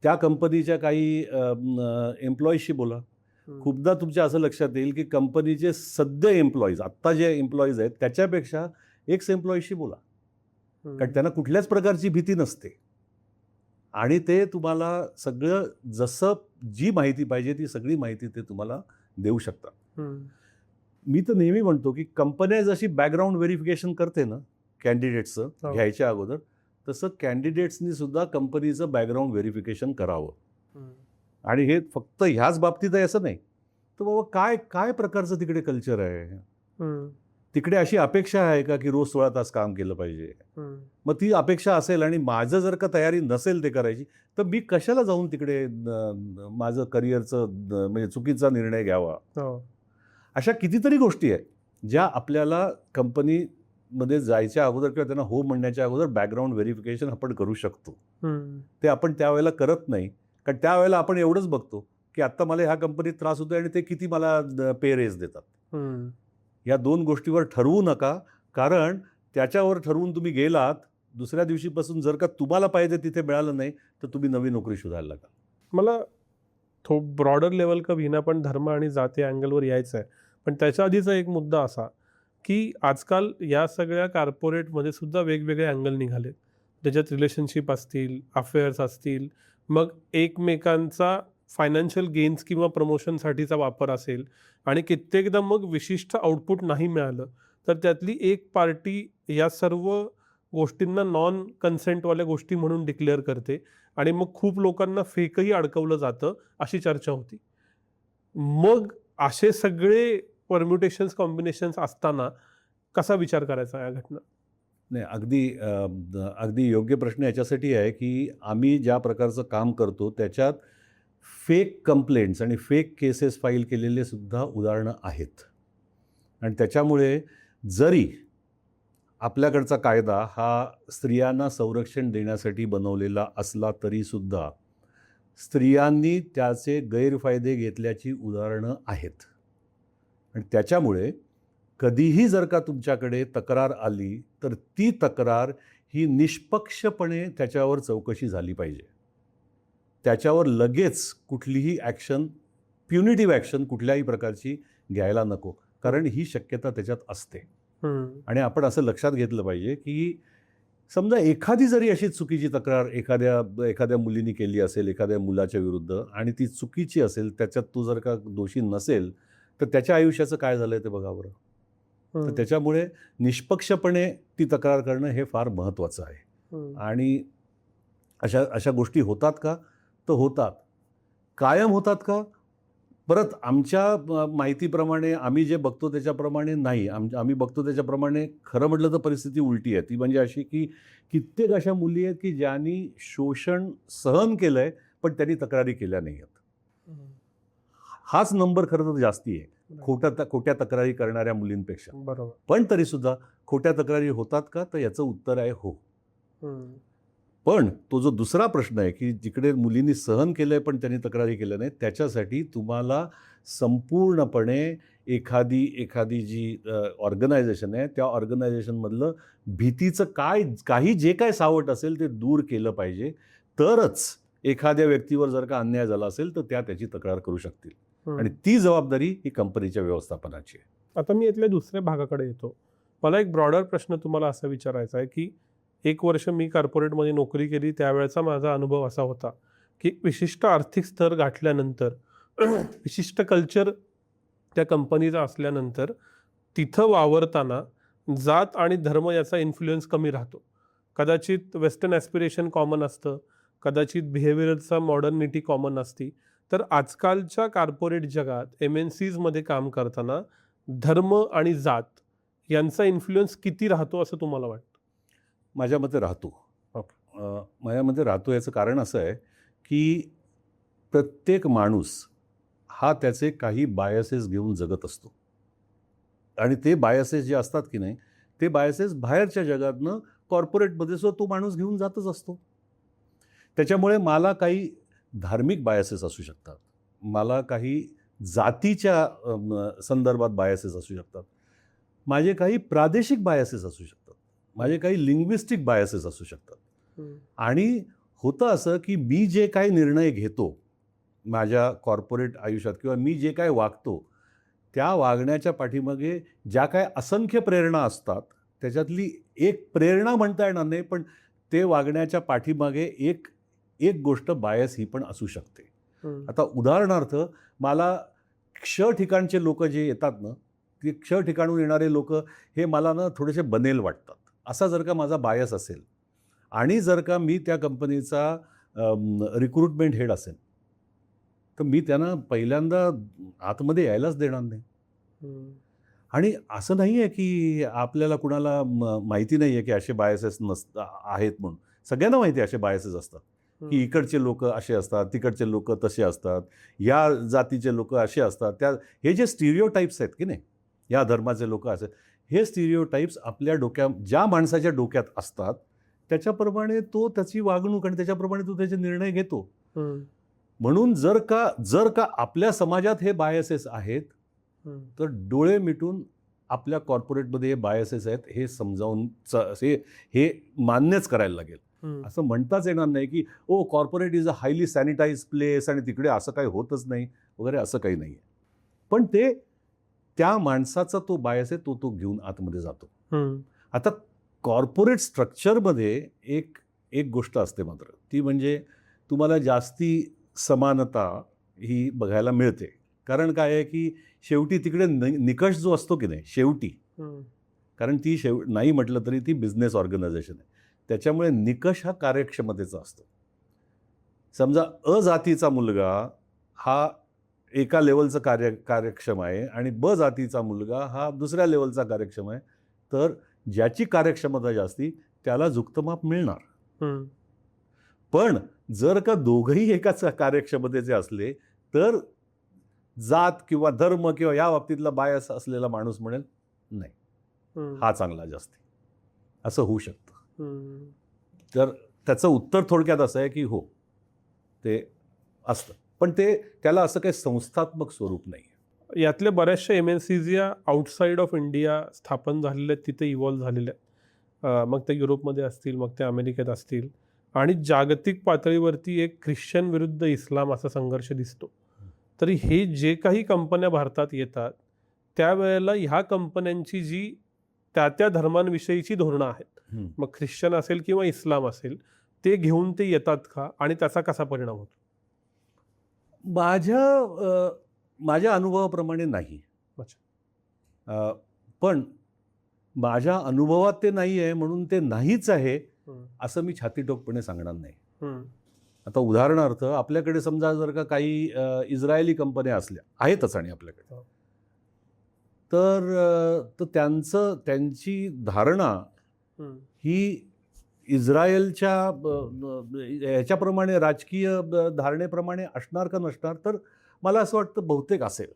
त्या कंपनीच्या काही एम्प्लॉईजशी बोला. खूपदा तुमच्या असं लक्षात येईल की कंपनीचे सध्या एम्प्लॉईज, आत्ता जे एम्प्लॉईज आहेत त्याच्यापेक्षा एक्स एम्प्लॉईजशी बोला, कारण त्यांना कुठल्याच प्रकारची भीती नसते आणि ते तुम्हाला सगळं जसं जी माहिती पाहिजे ती सगळी माहिती ते तुम्हाला देऊ शकतात. मी तर नेहमी म्हणतो की कंपन्या जशी बॅकग्राऊंड व्हेरिफिकेशन करते ना कॅन्डिडेट्सचं घ्यायच्या अगोदर, तसं कॅन्डिडेट्सनी सुद्धा कंपनीचं बॅकग्राऊंड व्हेरिफिकेशन करावं. आणि हे फक्त ह्याच बाबतीत आहे असं नाही, तर बाबा काय काय प्रकारचं तिकडे कल्चर आहे, तिकडे अशी अपेक्षा आहे का की रोज 16 तास काम केलं पाहिजे. मग ती अपेक्षा असेल आणि माझं जर का तयारी नसेल ते करायची, तर मी कशाला जाऊन तिकडे माझं करिअरचं म्हणजे चुकीचा निर्णय घ्यावा. अशा कितीतरी गोष्टी आहेत ज्या आपल्याला कंपनीमध्ये जायच्या अगोदर किंवा त्यांना हो म्हणण्याच्या अगोदर बॅकग्राऊंड व्हेरिफिकेशन आपण करू शकतो. ते आपण त्यावेळेला करत नाही, कारण त्यावेळेला आपण एवढंच बघतो की आत्ता मला ह्या कंपनीत त्रास होतोय आणि ते किती मला पे रेज देतात. या दोन गोष्टीवर ठरवू नका, कारण त्याच्यावर ठरवून तुम्ही गेलात, दुसऱ्या दिवशीपासून जर का तुम्हाला पाहिजे तिथे मिळालं नाही तर तुम्ही नवी नोकरी शोधायला लागा. मला ब्रॉडर लेवल का विना पण धर्म आणि जाती अँगलवर यायचं आहे. पण त्याच्या आधीचा एक मुद्दा असा की आजकाल या सगळ्या कॉर्पोरेटमध्ये सुद्धा वेगवेगळे अँगल निघाले, त्याच्यात रिलेशनशिप असतील, अफेअर्स असतील, मग एकमेकांचा फायनान्शियल गेन्स किंवा प्रमोशनसाठीचा वापर असेल आणि कित्येकदा मग विशिष्ट आउटपुट नाही मिळालं तर त्यातली एक पार्टी या सर्व गोष्टींना नॉन कन्सेंटवाल्या गोष्टी म्हणून डिक्लेअर करते आणि मग खूप लोकांना फेकही अडकवलं जातं, अशी चर्चा होती. मग असे सगळे परम्युटेशन्स, कॉम्बिनेशन्स असताना कसा विचार करायचा या घटना? नाही, अगदी योग्य प्रश्न याच्यासाठी आहे की आम्ही ज्या प्रकारचं काम करतो त्याच्यात फेक कंप्लेंट्स आणि फेक केसेस फाईल केलेले सुद्धा उदाहरणं आहेत. आणि त्याच्यामुळे जरी आपल्याकडचा कायदा हा स्त्रियांना संरक्षण देण्यासाठी बनवलेला असला तरीसुद्धा स्त्रियांनी त्याचे गैरफायदे घेतल्याची उदाहरणं आहेत. आणि त्याच्यामुळे कधीही जर का तुमच्याकडे तक्रार आली तर ती तक्रार ही निष्पक्षपणे त्याच्यावर चौकशी झाली पाहिजे. त्याच्यावर लगेच कुठलीही ॲक्शन, प्युनिटिव्ह ॲक्शन कुठल्याही प्रकारची घ्यायला नको, कारण ही शक्यता त्याच्यात असते. आणि आपण असं लक्षात घेतलं पाहिजे की समजा एखादी जरी अशी चुकीची तक्रार एखाद्या मुलीने केली असेल एखाद्या मुलाच्या विरुद्ध आणि ती चुकीची असेल, त्याच्यात तो जर का दोषी नसेल तर त्याच्या आयुष्याचं काय झालं आहे ते बघा बरं. तर त्याच्यामुळे निष्पक्षपणे ती तक्रार करणं हे फार महत्त्वाचं आहे. आणि अशा गोष्टी होतात का? तर होतात. कायम होतात का? परत आमच्या माहितीप्रमाणे आम्ही जे बघतो त्याच्याप्रमाणे नाही. आम्ही बघतो त्याच्याप्रमाणे खरं म्हटलं तर परिस्थिती उलटी आहे. ती म्हणजे अशी की कित्येक अशा मुली आहेत की ज्यांनी शोषण सहन केलं आहे पण त्यांनी तक्रारी केल्या नाही आहेत. हाच नंबर खरं तर जास्ती आहे खोट्या तक्रारी करणाऱ्या मुलींपेक्षा. बरोबर. पण तरीसुद्धा खोट्या तक्रारी होतात का? तर याचं उत्तर आहे हो. पण तो जो दुसरा प्रश्न आहे की जिकडे मुलींनी सहन केलं आहे पण त्यांनी तक्रारी केल्या नाहीत, त्याच्यासाठी तुम्हाला संपूर्णपणे एखादी जी ऑर्गनायझेशन आहे त्या ऑर्गनायझेशनमधलं भीतीचं काही जे काय सावट असेल ते दूर केलं पाहिजे. तरच एखाद्या व्यक्तीवर जर का अन्याय झाला असेल तर त्याची तक्रार करू शकतील. आणि ती जबाबदारी ही कंपनीच्या व्यवस्थापनाची आहे. आता मी इथल्या दुसऱ्या भागाकडे येतो. मला एक ब्रॉडर प्रश्न तुम्हाला असा विचारायचा आहे की 1 वर्ष मी कॉर्पोरेटमध्ये नोकरी केली, त्यावेळेचा माझा अनुभव असा होता की विशिष्ट आर्थिक स्तर गाठल्यानंतर विशिष्ट कल्चर त्या कंपनीचा असल्यानंतर तिथं वावरताना जात आणि धर्म याचा इन्फ्लुएन्स कमी राहतो. कदाचित वेस्टर्न ॲस्पिरेशन कॉमन असतं, कदाचित बिहेवियरचा मॉडर्निटी कॉमन असती, तर आजकालच्या कॉर्पोरेट जगात MNCsमध्ये काम करताना धर्म आणि जात यांचा इन्फ्लुएन्स किती राहतो असं तुम्हाला वाटतं? माझ्या मते राहतो. माझ्या मते राहतो याचं कारण असं आहे की प्रत्येक माणूस हा त्याचे काही बायसेस घेऊन जगत असतो आणि ते बायसेस जे असतात की नाही, ते बायसेस बाहेरच्या जगातनं कॉर्पोरेटमध्ये सुद्धा तो माणूस घेऊन जातच असतो. त्याच्यामुळे मला काही धार्मिक बायसेस असू शकतात, मला काही जातीच्या संदर्भात बायसेस असू शकतात, माझे काही प्रादेशिक बायसेस असू शकतात, माझे काही लिंग्विस्टिक बायसेस असू शकतात. आणि होतं असं की मी जे काही निर्णय घेतो माझ्या कॉर्पोरेट आयुष्यात किंवा मी जे काय वागतो, त्या वागण्याच्या पाठीमागे ज्या काय असंख्य प्रेरणा असतात, त्याच्यातली एक प्रेरणा म्हणता येणार नाही, पण ते वागण्याच्या पाठीमागे एक एक गोष्ट बायस ही पण असू शकते. आता उदाहरणार्थ मला क्ष ठिकाणचे लोक जे येतात ना, ते क्ष ठिकाणून येणारे लोक हे मला ना थोडेसे बनेल वाटतात. असा जर का माझा बायस असेल आणि जर का मी त्या कंपनीचा रिक्रुटमेंट हेड असेल, तर मी त्यांना पहिल्यांदा आतमध्ये यायलाच देणार नाही. आणि असं नाही आहे की आपल्याला कुणाला माहिती नाही आहे की असे बायसेस आहेत म्हणून. सगळ्यांना माहिती आहे असे बायसेस असतात की इकडचे लोक असे असतात, तिकडचे लोक तसे असतात, या जातीचे लोक असे असतात. हे जे स्टिरियोटाईप्स आहेत की नाही, या धर्माचे लोक असे, हे स्टिरियोटाईप्स आपल्या ज्या माणसाच्या डोक्यात असतात त्याच्याप्रमाणे तो त्याची वागणूक आणि त्याच्याप्रमाणे तो त्याचे निर्णय घेतो. म्हणून जर का आपल्या समाजात हे बायसेस आहेत, तर डोळे मिटून आपल्या कॉर्पोरेटमध्ये हे बायसेस आहेत हे समजावून हे मान्यच करायला लागेल. असं म्हणताच येणार नाही की oh corporate is a highly sanitize place आणि तिकडे असं काही होतच नाही वगैरे, असं काही नाही आहे. पण ते त्या माणसाचा तो बायस आहे, तो घेऊन आतमध्ये जातो. आता कॉर्पोरेट स्ट्रक्चरमध्ये एक गोष्ट असते मात्र, ती म्हणजे तुम्हाला जास्ती समानता ही बघायला मिळते. कारण काय आहे की शेवटी तिकडे निकष जो असतो की नाही शेवटी, कारण ती नाही म्हटलं तरी ती बिझनेस ऑर्गनायझेशन आहे, त्याच्यामुळे निकष हा कार्यक्षमतेचा असतो. समजा अजातीचा मुलगा हा एका लेवलचा कार्यक्षम आहे आणि ब जातीचा मुलगा हा दुसऱ्या लेवलचा कार्यक्षम आहे, तर ज्याची कार्यक्षमता जास्ती त्याला झुकतं मिळणार. पण जर का दोघंही एकाच कार्यक्षमतेचे असले तर जात किंवा धर्म किंवा या बाबतीतला बायस असलेला माणूस म्हणेल नाही हा चांगला जास्ती, असं होऊ शकतं. तर त्याचं उत्तर थोडक्यात असं आहे की हो ते असतं, पण त्याला असं काही संस्थात्मक स्वरूप नाही. यातल्या बऱ्याचशा MNCs या आउटसाईड ऑफ इंडिया स्थापन झालेल्या आहेत, तिथे इव्हॉल्व्ह झालेल्या, मग त्या युरोपमध्ये असतील, मग त्या अमेरिकेत असतील, आणि जागतिक पातळीवरती एक ख्रिश्चन विरुद्ध इस्लाम असा संघर्ष दिसतो. तरी हे जे काही कंपन्या भारतात येतात त्यावेळेला ह्या कंपन्यांची जी त्या धर्मांविषयीची धोरणं आहेत, मग ख्रिश्चन असेल किंवा इस्लाम असेल, ते घेऊन ते येतात का आणि त्याचा कसा परिणाम होतो? माझ्या अनुभवाप्रमाणे नाही. पण माझ्या अनुभवात ते नाही आहे म्हणून ते नाहीच आहे असं मी छातीटोकपणे सांगणार नाही. आता उदाहरणार्थ आपल्याकडे समजा जर का काही इस्रायली कंपन्या असल्या आहेतच आणि आपल्याकडे, तर त्यांची धारणा ही इस्रायलच्या ह्याच्याप्रमाणे राजकीय धारणेप्रमाणे असणार का नसणार, तर मला असं वाटतं बहुतेक असेल.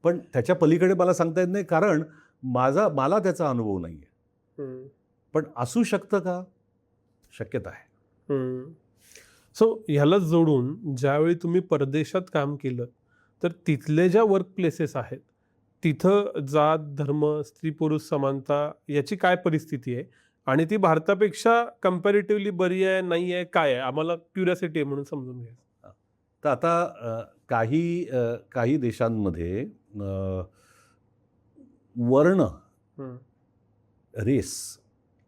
पण त्याच्या पलीकडे मला सांगता येत नाही, कारण मला त्याचा अनुभव नाही आहे. पण असू शकतं का? शक्यता आहे. सो ह्यालाच जोडून ज्यावेळी तुम्ही परदेशात काम केलं तर तिथले ज्या वर्क प्लेसेस आहेत तिथं जात धर्म स्त्री पुरुष समानता याची काय परिस्थिती आहे आणि ती भारतापेक्षा कम्पॅरेटिव्हली बरी आहे नाही आहे, काय आहे? आम्हाला क्युरियोसिटी आहे म्हणून समजून घ्यायचं. तर आता काही देशांमध्ये वर्ण रेस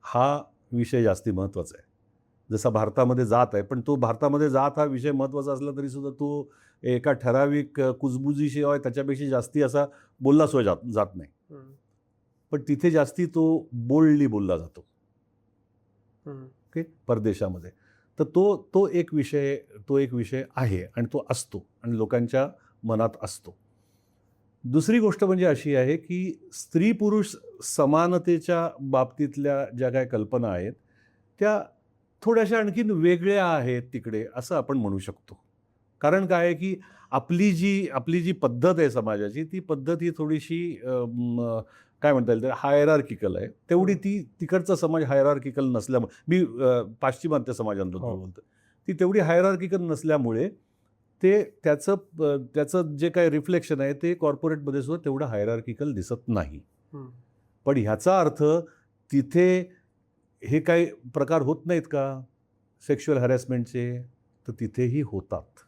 हा विषय जास्ती महत्त्वाचा आहे. जसा भारतामध्ये जात आहे, पण तो भारतामध्ये जात हा विषय महत्त्वाचा असला तरी सुद्धा तो एका ठराविक कुजबुजीशिवाय त्याच्यापेक्षा जास्ती असा बोलला सुद्धा जात नाही. पण तिथे जास्ती तो बोल्डली बोलला जातो. ओके, परदेशामध्ये. तर तो एक विषय आहे आणि तो असतो आणि लोकांच्या मनात असतो. दुसरी गोष्ट म्हणजे अशी आहे की स्त्री पुरुष समानतेच्या बाबतीतल्या ज्या काही कल्पना आहेत त्या थोड्याशा आणखीन वेगळ्या आहेत तिकडे, असं आपण म्हणू शकतो. कारण काय आहे की आपली जी पद्धत आहे समाजाची, ती पद्धत ही थोडीशी काय म्हणता येईल, हायरार्किकल आहे. तेवढी ती तिकडचा समाज हायरार्किकल नसल्यामुळे, मी पाश्चिमात्य समाजांबद्दल बोलतो, ती तेवढी हायरार्किकल नसल्यामुळे त्याचं जे काही रिफ्लेक्शन आहे ते कॉर्पोरेटमध्ये सुद्धा तेवढं हायरार्किकल दिसत नाही. पण ह्याचा अर्थ तिथे हे काही प्रकार होत नाहीत का सेक्शुअल हॅरॅसमेंटचे? तर तिथेही होतात.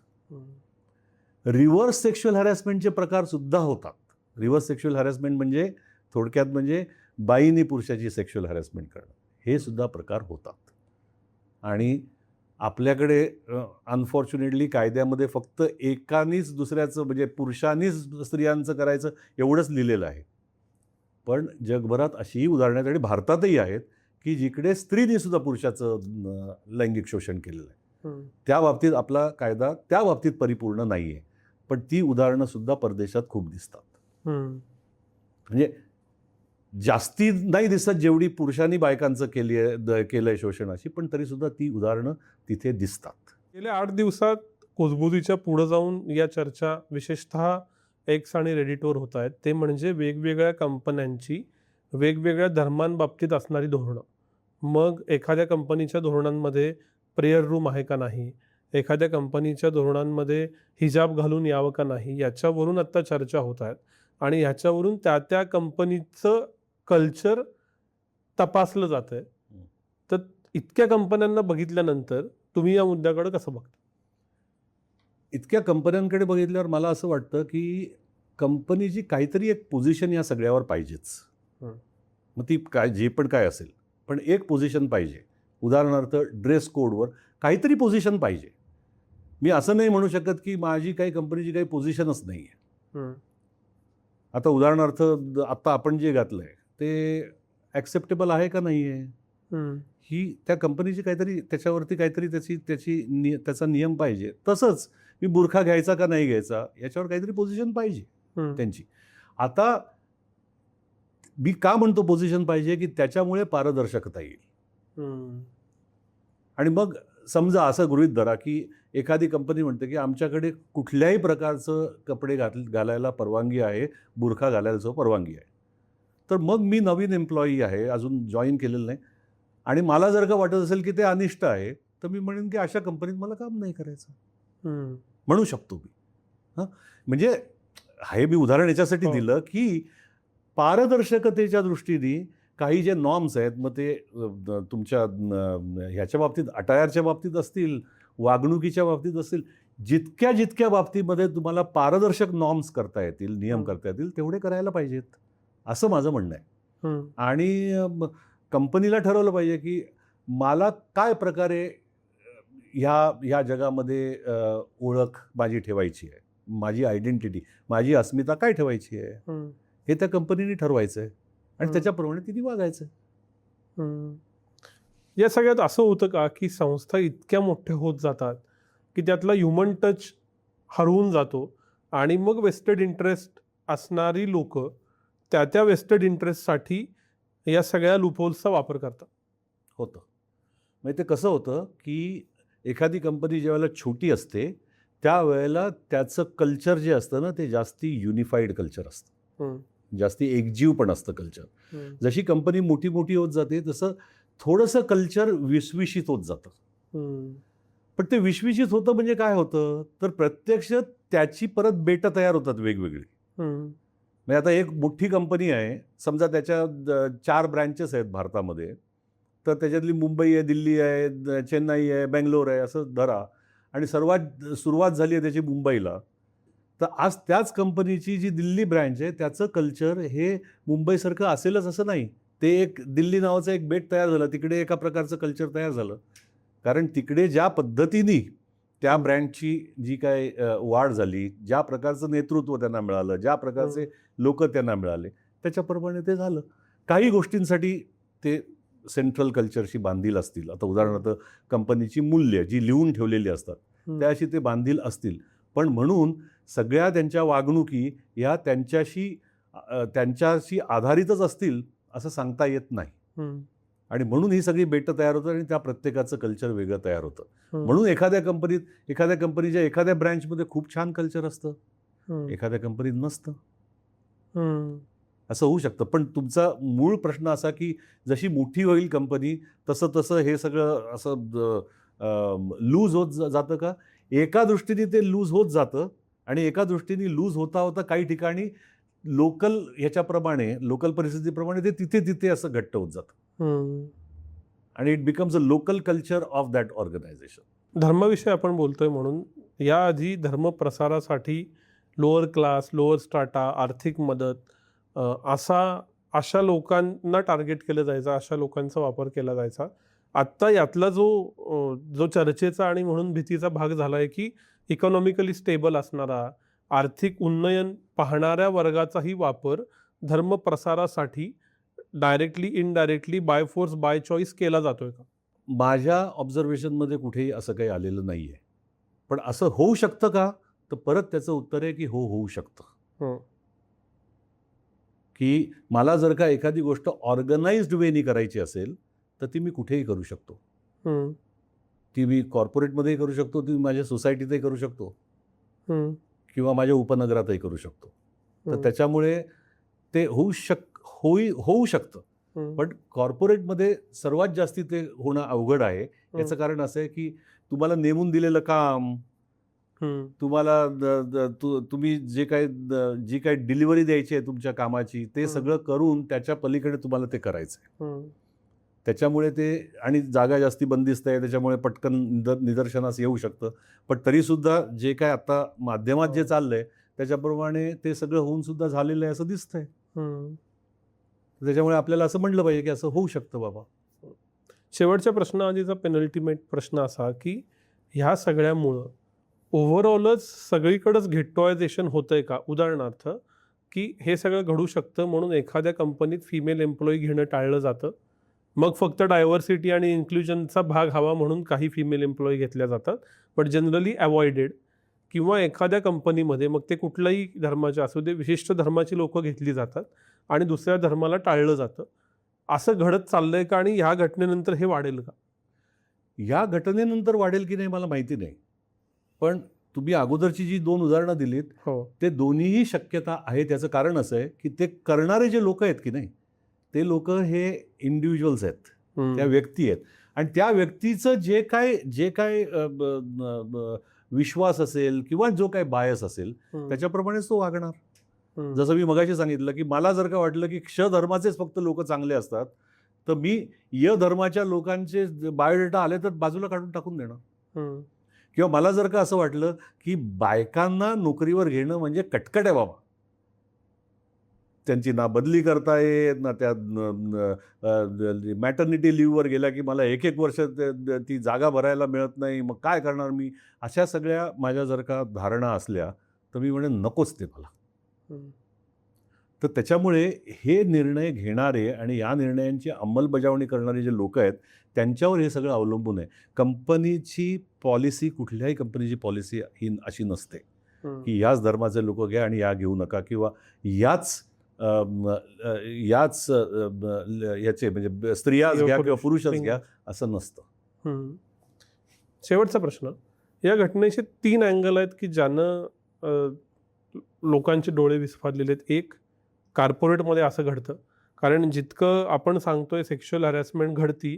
रिव्हर्स सेक्शुअल हॅरॅसमेंटचे प्रकार सुद्धा होतात. रिव्हर्स सेक्शुअल हॅरॅसमेंट म्हणजे थोडक्यात म्हणजे बाईने पुरुषाची सेक्शुअल हॅरॅसमेंट करणं, हे सुद्धा प्रकार होतात. आणि आपल्याकडे अनफॉर्च्युनेटली कायद्यामध्ये फक्त एकानीच दुसऱ्याचं म्हणजे पुरुषांनीच स्त्रियांचं करायचं एवढंच लिहिलेलं आहे. पण जगभरात अशीही उदाहरणं आणि भारतातही आहेत की जिकडे स्त्रीने सुद्धा पुरुषाचं लैंगिक शोषण केलेलं आहे. त्या बाबतीत आपला कायदा त्या बाबतीत परिपूर्ण नाही आहे. पण ती उदाहरणं सुद्धा परदेशात खूप दिसतात. म्हणजे जास्ती नाही दिसत जेवढी पुरुषांनी बायकांचं केलंय शोषणाची, पण तरी सुद्धा ती उदाहरणं तिथे दिसतात. गेल्या 8 दिवसात कुजबुजीच्या पुढे जाऊन या चर्चा विशेषतः एक्स आणि रेडिटवर होत आहेत. ते म्हणजे वेगवेगळ्या कंपन्यांची वेगवेगळ्या धर्मांबाबतीत असणारी धोरणं. मग एखाद्या कंपनीच्या धोरणांमध्ये प्रेयर रूम आहे का नाही, एखाद्या कंपनीच्या धोरणांमध्ये हिजाब घालून यावं का नाही, याच्यावरून आत्ता चर्चा होत आहेत. आणि ह्याच्यावरून त्या कंपनीचं कल्चर तपासलं जातं आहे. तर इतक्या कंपन्यांना बघितल्यानंतर तुम्ही या मुद्द्याकडे कसं बघता? इतक्या कंपन्यांकडे बघितल्यावर मला असं वाटतं की कंपनीची काहीतरी एक पोझिशन या सगळ्यावर पाहिजेच. मग ती काय जे पण काय असेल, पण एक पोझिशन पाहिजे. उदाहरणार्थ ड्रेस कोडवर काहीतरी पोझिशन पाहिजे. मी असं नाही म्हणू शकत की माझी काही कंपनीची काही पोझिशनच नाही आहे. आता उदाहरणार्थ आत्ता आपण जे घातलं आहे ते ॲक्सेप्टेबल आहे का नाही आहे, ही त्या कंपनीची काहीतरी त्याच्यावरती काहीतरी त्याचा नियम पाहिजे. तसंच मी बुरखा घ्यायचा का नाही घ्यायचा याच्यावर काहीतरी पोझिशन पाहिजे त्यांची. आता मी का म्हणतो पोझिशन पाहिजे की त्याच्यामुळे पारदर्शकता येईल. आणि मग समजा असं गृहीत धरा की एखादी कंपनी म्हणते की आमच्याकडे कुठल्याही प्रकारचं कपडे घालायला परवानगी आहे, बुरखा घालायला परवानगी आहे. तर मग मी नवीन एम्प्लॉई आहे, अजून जॉईन केलेलं नाही, आणि मला जर का वाटत असेल की ते अनिष्ट आहे, तर मी म्हणेन की अशा कंपनीत मला काम नाही करायचं, म्हणू शकतो मी. म्हणजे हे मी उदाहरण याच्यासाठी दिलं की पारदर्शकतेच्या दृष्टीने काही जे नॉर्म्स आहेत, मग ते तुमच्या ह्याच्या बाबतीत अटायरच्या बाबतीत असतील, वागणुकीच्या बाबतीत असतील, जितक्या बाबतीमध्ये तुम्हाला पारदर्शक नॉर्म्स करता येतील, नियम करता येतील, तेवढे करायला पाहिजेत, असं माझं म्हणणं आहे. आणि कंपनीला ठरवलं पाहिजे की मला काय प्रकारे ह्या जगामध्ये ओळख माझी ठेवायची आहे, माझी आयडेंटिटी, माझी अस्मिता काय ठेवायची आहे, हे त्या कंपनीने ठरवायचं आहे आणि त्याच्याप्रमाणे तिने वागायचं. या सगळ्यात असं होतं का की संस्था इतक्या मोठ्या होत जातात की त्यातला ह्युमन टच हरवून जातो आणि मग वेस्टेड इंटरेस्ट असणारी लोक त्या वेस्टेड इंटरेस्टसाठी या सगळ्या लूपहोल्सचा वापर करतात? होतं. म्हणजे ते कसं होतं की एखादी कंपनी ज्यावेळेला छोटी असते त्यावेळेला त्याचं कल्चर जे असतं ना, ते जास्ती युनिफाईड कल्चर असतं, जास्ती एकजीव पण असतं कल्चर. जशी कंपनी मोठी होत जाते तसं थोडंसं कल्चर विस्विषित होत जातं. पण ते विस्विषित होतं म्हणजे काय होतं, तर प्रत्यक्ष त्याची परत बेटं तयार होतात वेगवेगळी. म्हणजे आता एक मोठी कंपनी आहे, समजा त्याच्या 4 ब्रँचेस आहेत भारतामध्ये, तर त्याच्यातली मुंबई आहे, दिल्ली आहे, चेन्नई आहे, बेंगलोर आहे, असं धरा, आणि सुरुवात झाली आहे त्याची मुंबईला. तर आज त्याच कंपनीची जी दिल्ली ब्रँच आहे त्याचं कल्चर हे मुंबईसारखं असेलच असं नाही. ते एक दिल्ली नावाचं एक बेट तयार झालं, तिकडे एका प्रकारचं कल्चर तयार झालं, कारण तिकडे ज्या पद्धतीने त्या ब्रँडची जी काय वाढ झाली, ज्या प्रकारचं नेतृत्व त्यांना मिळालं, ज्या प्रकारचे लोक त्यांना मिळाले, त्याच्याप्रमाणे ते झालं. काही गोष्टींसाठी ते सेंट्रल कल्चरशी बांधील असतील. आता उदाहरणार्थ कंपनीची मूल्य जी लिहून ठेवलेली असतात त्याशी ते बांधील असतील, पण म्हणून सगळ्या त्यांच्या वागणुकी या त्यांच्याशी आधारितच असतील असं सांगता येत नाही. आणि म्हणून ही सगळी बेटं तयार होतात आणि त्या प्रत्येकाचं कल्चर वेगळं तयार होतं. म्हणून एखाद्या कंपनीच्या एखाद्या ब्रँचमध्ये खूप छान कल्चर असतं, एखाद्या कंपनीत नसतं. असं होऊ शकतं. पण तुमचा मूळ प्रश्न असा की जशी मोठी होईल कंपनी तसं तसं हे सगळं असं लूज होत जातं का? एका दृष्टीने ते लूज होत जातं आणि एका दृष्टीने लूज होता होता काही ठिकाणी लोकल परिस्थितीप्रमाणे ते तिथे तिथे असं घट्ट होत जातं आणि it becomes a local culture of that organisation. धर्माविषयी आपण बोलतोय म्हणून याआधी धर्म प्रसारासाठी लोअर क्लास, लोअर स्ट्राटा, आर्थिक मदत अशा लोकांना टार्गेट केलं जायचं, अशा लोकांचा वापर केला जायचा. आत्ता यातला जो चर्चेचा आणि म्हणून भीतीचा भाग झाला आहे की इकॉनॉमिकली स्टेबल असणारा, आर्थिक उन्नयन पाहणाऱ्या वर्गाचाही वापर धर्म प्रसारासाठी directly indirectly by force by choice केला जातोय का? माझ्या ऑब्झर्वेशनमध्ये कुठेही असं काही आलेलं नाही आहे. पण असं होऊ शकतं का? तर परत त्याचं उत्तर आहे की होऊ शकतं. की मला जर का एखादी गोष्ट ऑर्गनाइज्ड वेनी करायची असेल तर ती मी कुठेही करू शकतो. ती मी कॉर्पोरेटमध्येही करू शकतो, ती माझ्या सोसायटीतही करू शकतो किंवा माझ्या उपनगरातही करू शकतो. तर त्याच्यामुळे ते होऊ शकतं. पण कॉर्पोरेटमध्ये सर्वात जास्ती ते होणं अवघड आहे. याचं कारण असं आहे की तुम्हाला नेमून दिलेलं काम, तुम्हाला तुम्ही जी काही डिलिव्हरी द्यायची आहे तुमच्या कामाची ते सगळं करून त्याच्या पलीकडे तुम्हाला ते करायचं आहे. त्याच्यामुळे ते आणि जागा जास्ती बंदिस्त आहे, त्याच्यामुळे पटकन निदर्शनास येऊ शकतं. पण तरीसुद्धा जे काय आता माध्यमात जे चाललंय त्याच्याप्रमाणे ते सगळं होऊन सुद्धा झालेलं आहे असं दिसतंय. त्याच्यामुळे आपल्याला असं म्हटलं पाहिजे की असं होऊ शकतं बाबा. शेवटच्या प्रश्नाआधीचा पेनल्टिमेट प्रश्न असा की ह्या सगळ्यामुळं ओव्हरऑलच सगळीकडेच घेट्टॉयझेशन होतंय का? उदाहरणार्थ की हे सगळं घडू शकतं म्हणून एखाद्या कंपनीत फिमेल एम्प्लॉई घेणं टाळलं जातं, मग फक्त डायव्हर्सिटी आणि इन्क्ल्युजनचा भाग हवा म्हणून काही फिमेल एम्प्लॉई घेतल्या जातात, बट जनरली अवॉइडेड. किंवा एखाद्या कंपनीमध्ये मग ते कुठल्याही धर्माचे असू दे, विशिष्ट धर्माची लोकं घेतली जातात आणि दुसऱ्या धर्माला टाळलं जातं. असं घडत चाललंय का आणि ह्या घटनेनंतर हे वाढेल का? या घटनेनंतर वाढेल की नाही मला माहिती नाही. पण तुम्ही अगोदरची जी 2 उदाहरणं दिलीत ते दोन्हीही शक्यता आहे. त्याचं कारण असं आहे की ते करणारे जे लोक आहेत की नाही ते लोक हे इंडिव्हिज्युअल्स आहेत, त्या व्यक्ती आहेत आणि त्या व्यक्तीचं जे काय विश्वास असेल किंवा जो काही बायस असेल त्याच्याप्रमाणेच तो वागणार. जसं मी मगाशी सांगितलं की मला जर का वाटलं की क्ष धर्माचेच फक्त लोक चांगले असतात तर मी य धर्माच्या लोकांचे बायोडेटा आले तर बाजूला काढून टाकून देणार. किंवा मला जर का असं वाटलं की बायकांना नोकरीवर घेणं म्हणजे कटकट आहे बाबा, त्यांची ना बदली करता येत ना, त्या मॅटर्निटी लिव्हवर गेल्या की मला 1-1 वर्ष ती जागा भरायला मिळत नाही, मग काय करणार मी, अशा सगळ्या माझ्या जर का धारणा असल्या तर मी म्हणेन नकोच ते मला. तर त्याच्यामुळे हे निर्णय घेणारे आणि या निर्णयांची अंमलबजावणी करणारे जे लोक आहेत त्यांच्यावर हे सगळं अवलंबून आहे. कंपनीची पॉलिसी, कुठल्याही कंपनीची पॉलिसी ही अशी नसते की याच धर्माचे लोक घ्या आणि या घेऊ नका किंवा याच याचे म्हणजे स्त्रियाच घ्या किंवा पुरुषच घ्या असं नसतं. शेवटचा प्रश्न, या घटनेचे 3 अँगल आहेत की ज्यानं लोकांचे डोळे विस्फारलेले आहेत. एक, कॉर्पोरेटमध्ये असं घडतं, कारण जितकं आपण सांगतोय सेक्शुअल हॅरॅसमेंट घडती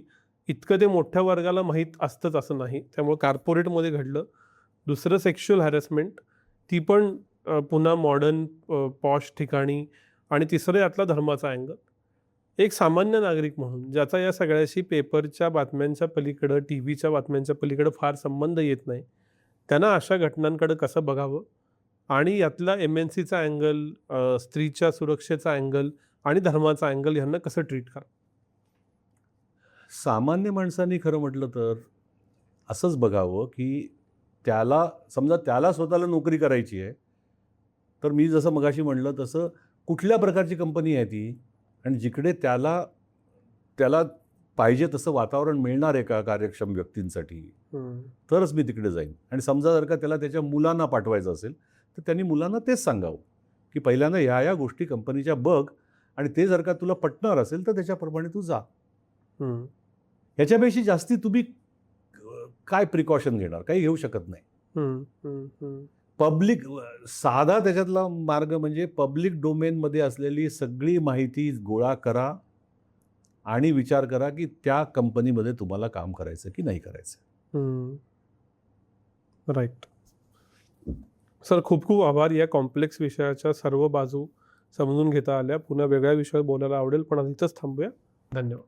इतकं ते मोठ्या वर्गाला माहीत असतंच असं नाही, त्यामुळे कॉर्पोरेटमध्ये घडलं. दुसरं, सेक्शुअल हॅरॅसमेंट ती पण पुन्हा मॉडर्न पॉश ठिकाणी. आणि तिसरं यातला धर्माचा अँगल. एक सामान्य नागरिक म्हणून ज्याचा या सगळ्याशी पेपरच्या बातम्यांच्या पलीकडं, टी व्हीच्या बातम्यांच्या पलीकडं फार संबंध येत नाही, त्यांना अशा घटनांकडं कसं बघावं आणि यातला MNCचा अँगल, स्त्रीच्या सुरक्षेचा अँगल आणि धर्माचा अँगल ह्यांना कसं ट्रीट करा? सामान्य माणसांनी खरं म्हटलं तर असंच बघावं की समजा त्याला स्वतःला नोकरी करायची आहे, तर मी जसं मगाशी म्हणलं तसं कुठल्या प्रकारची कंपनी आहे ती आणि जिकडे त्याला पाहिजे तसं वातावरण मिळणार आहे का कार्यक्षम व्यक्तींसाठी, तरच मी तिकडे जाईन. आणि समजा जर का त्याला त्याच्या मुलांना पाठवायचं असेल तर त्यांनी मुलांना तेच सांगावं की पहिल्यांदा ह्या गोष्टी कंपनीच्या बघ, आणि ते जर का तुला पटणार असेल तर त्याच्याप्रमाणे तू जा. ह्याच्यापेक्षा जास्ती तुम्ही काय प्रिकॉशन घेणार? काही घेऊ शकत नाही. पब्लिक साधा त्याच्यातला मार्ग म्हणजे पब्लिक डोमेनमध्ये असलेली सगळी माहिती गोळा करा आणि विचार करा की त्या कंपनीमध्ये तुम्हाला काम करायचं की नाही करायचं. राईट. सर, खूप खूप आभार. या कॉम्प्लेक्स विषयाच्या सर्व बाजू समजून घेता आल्या. पुन्हा वेगळ्या विषयावर बोलायला आवडेल, पण आधी इथंच थांबूया. धन्यवाद.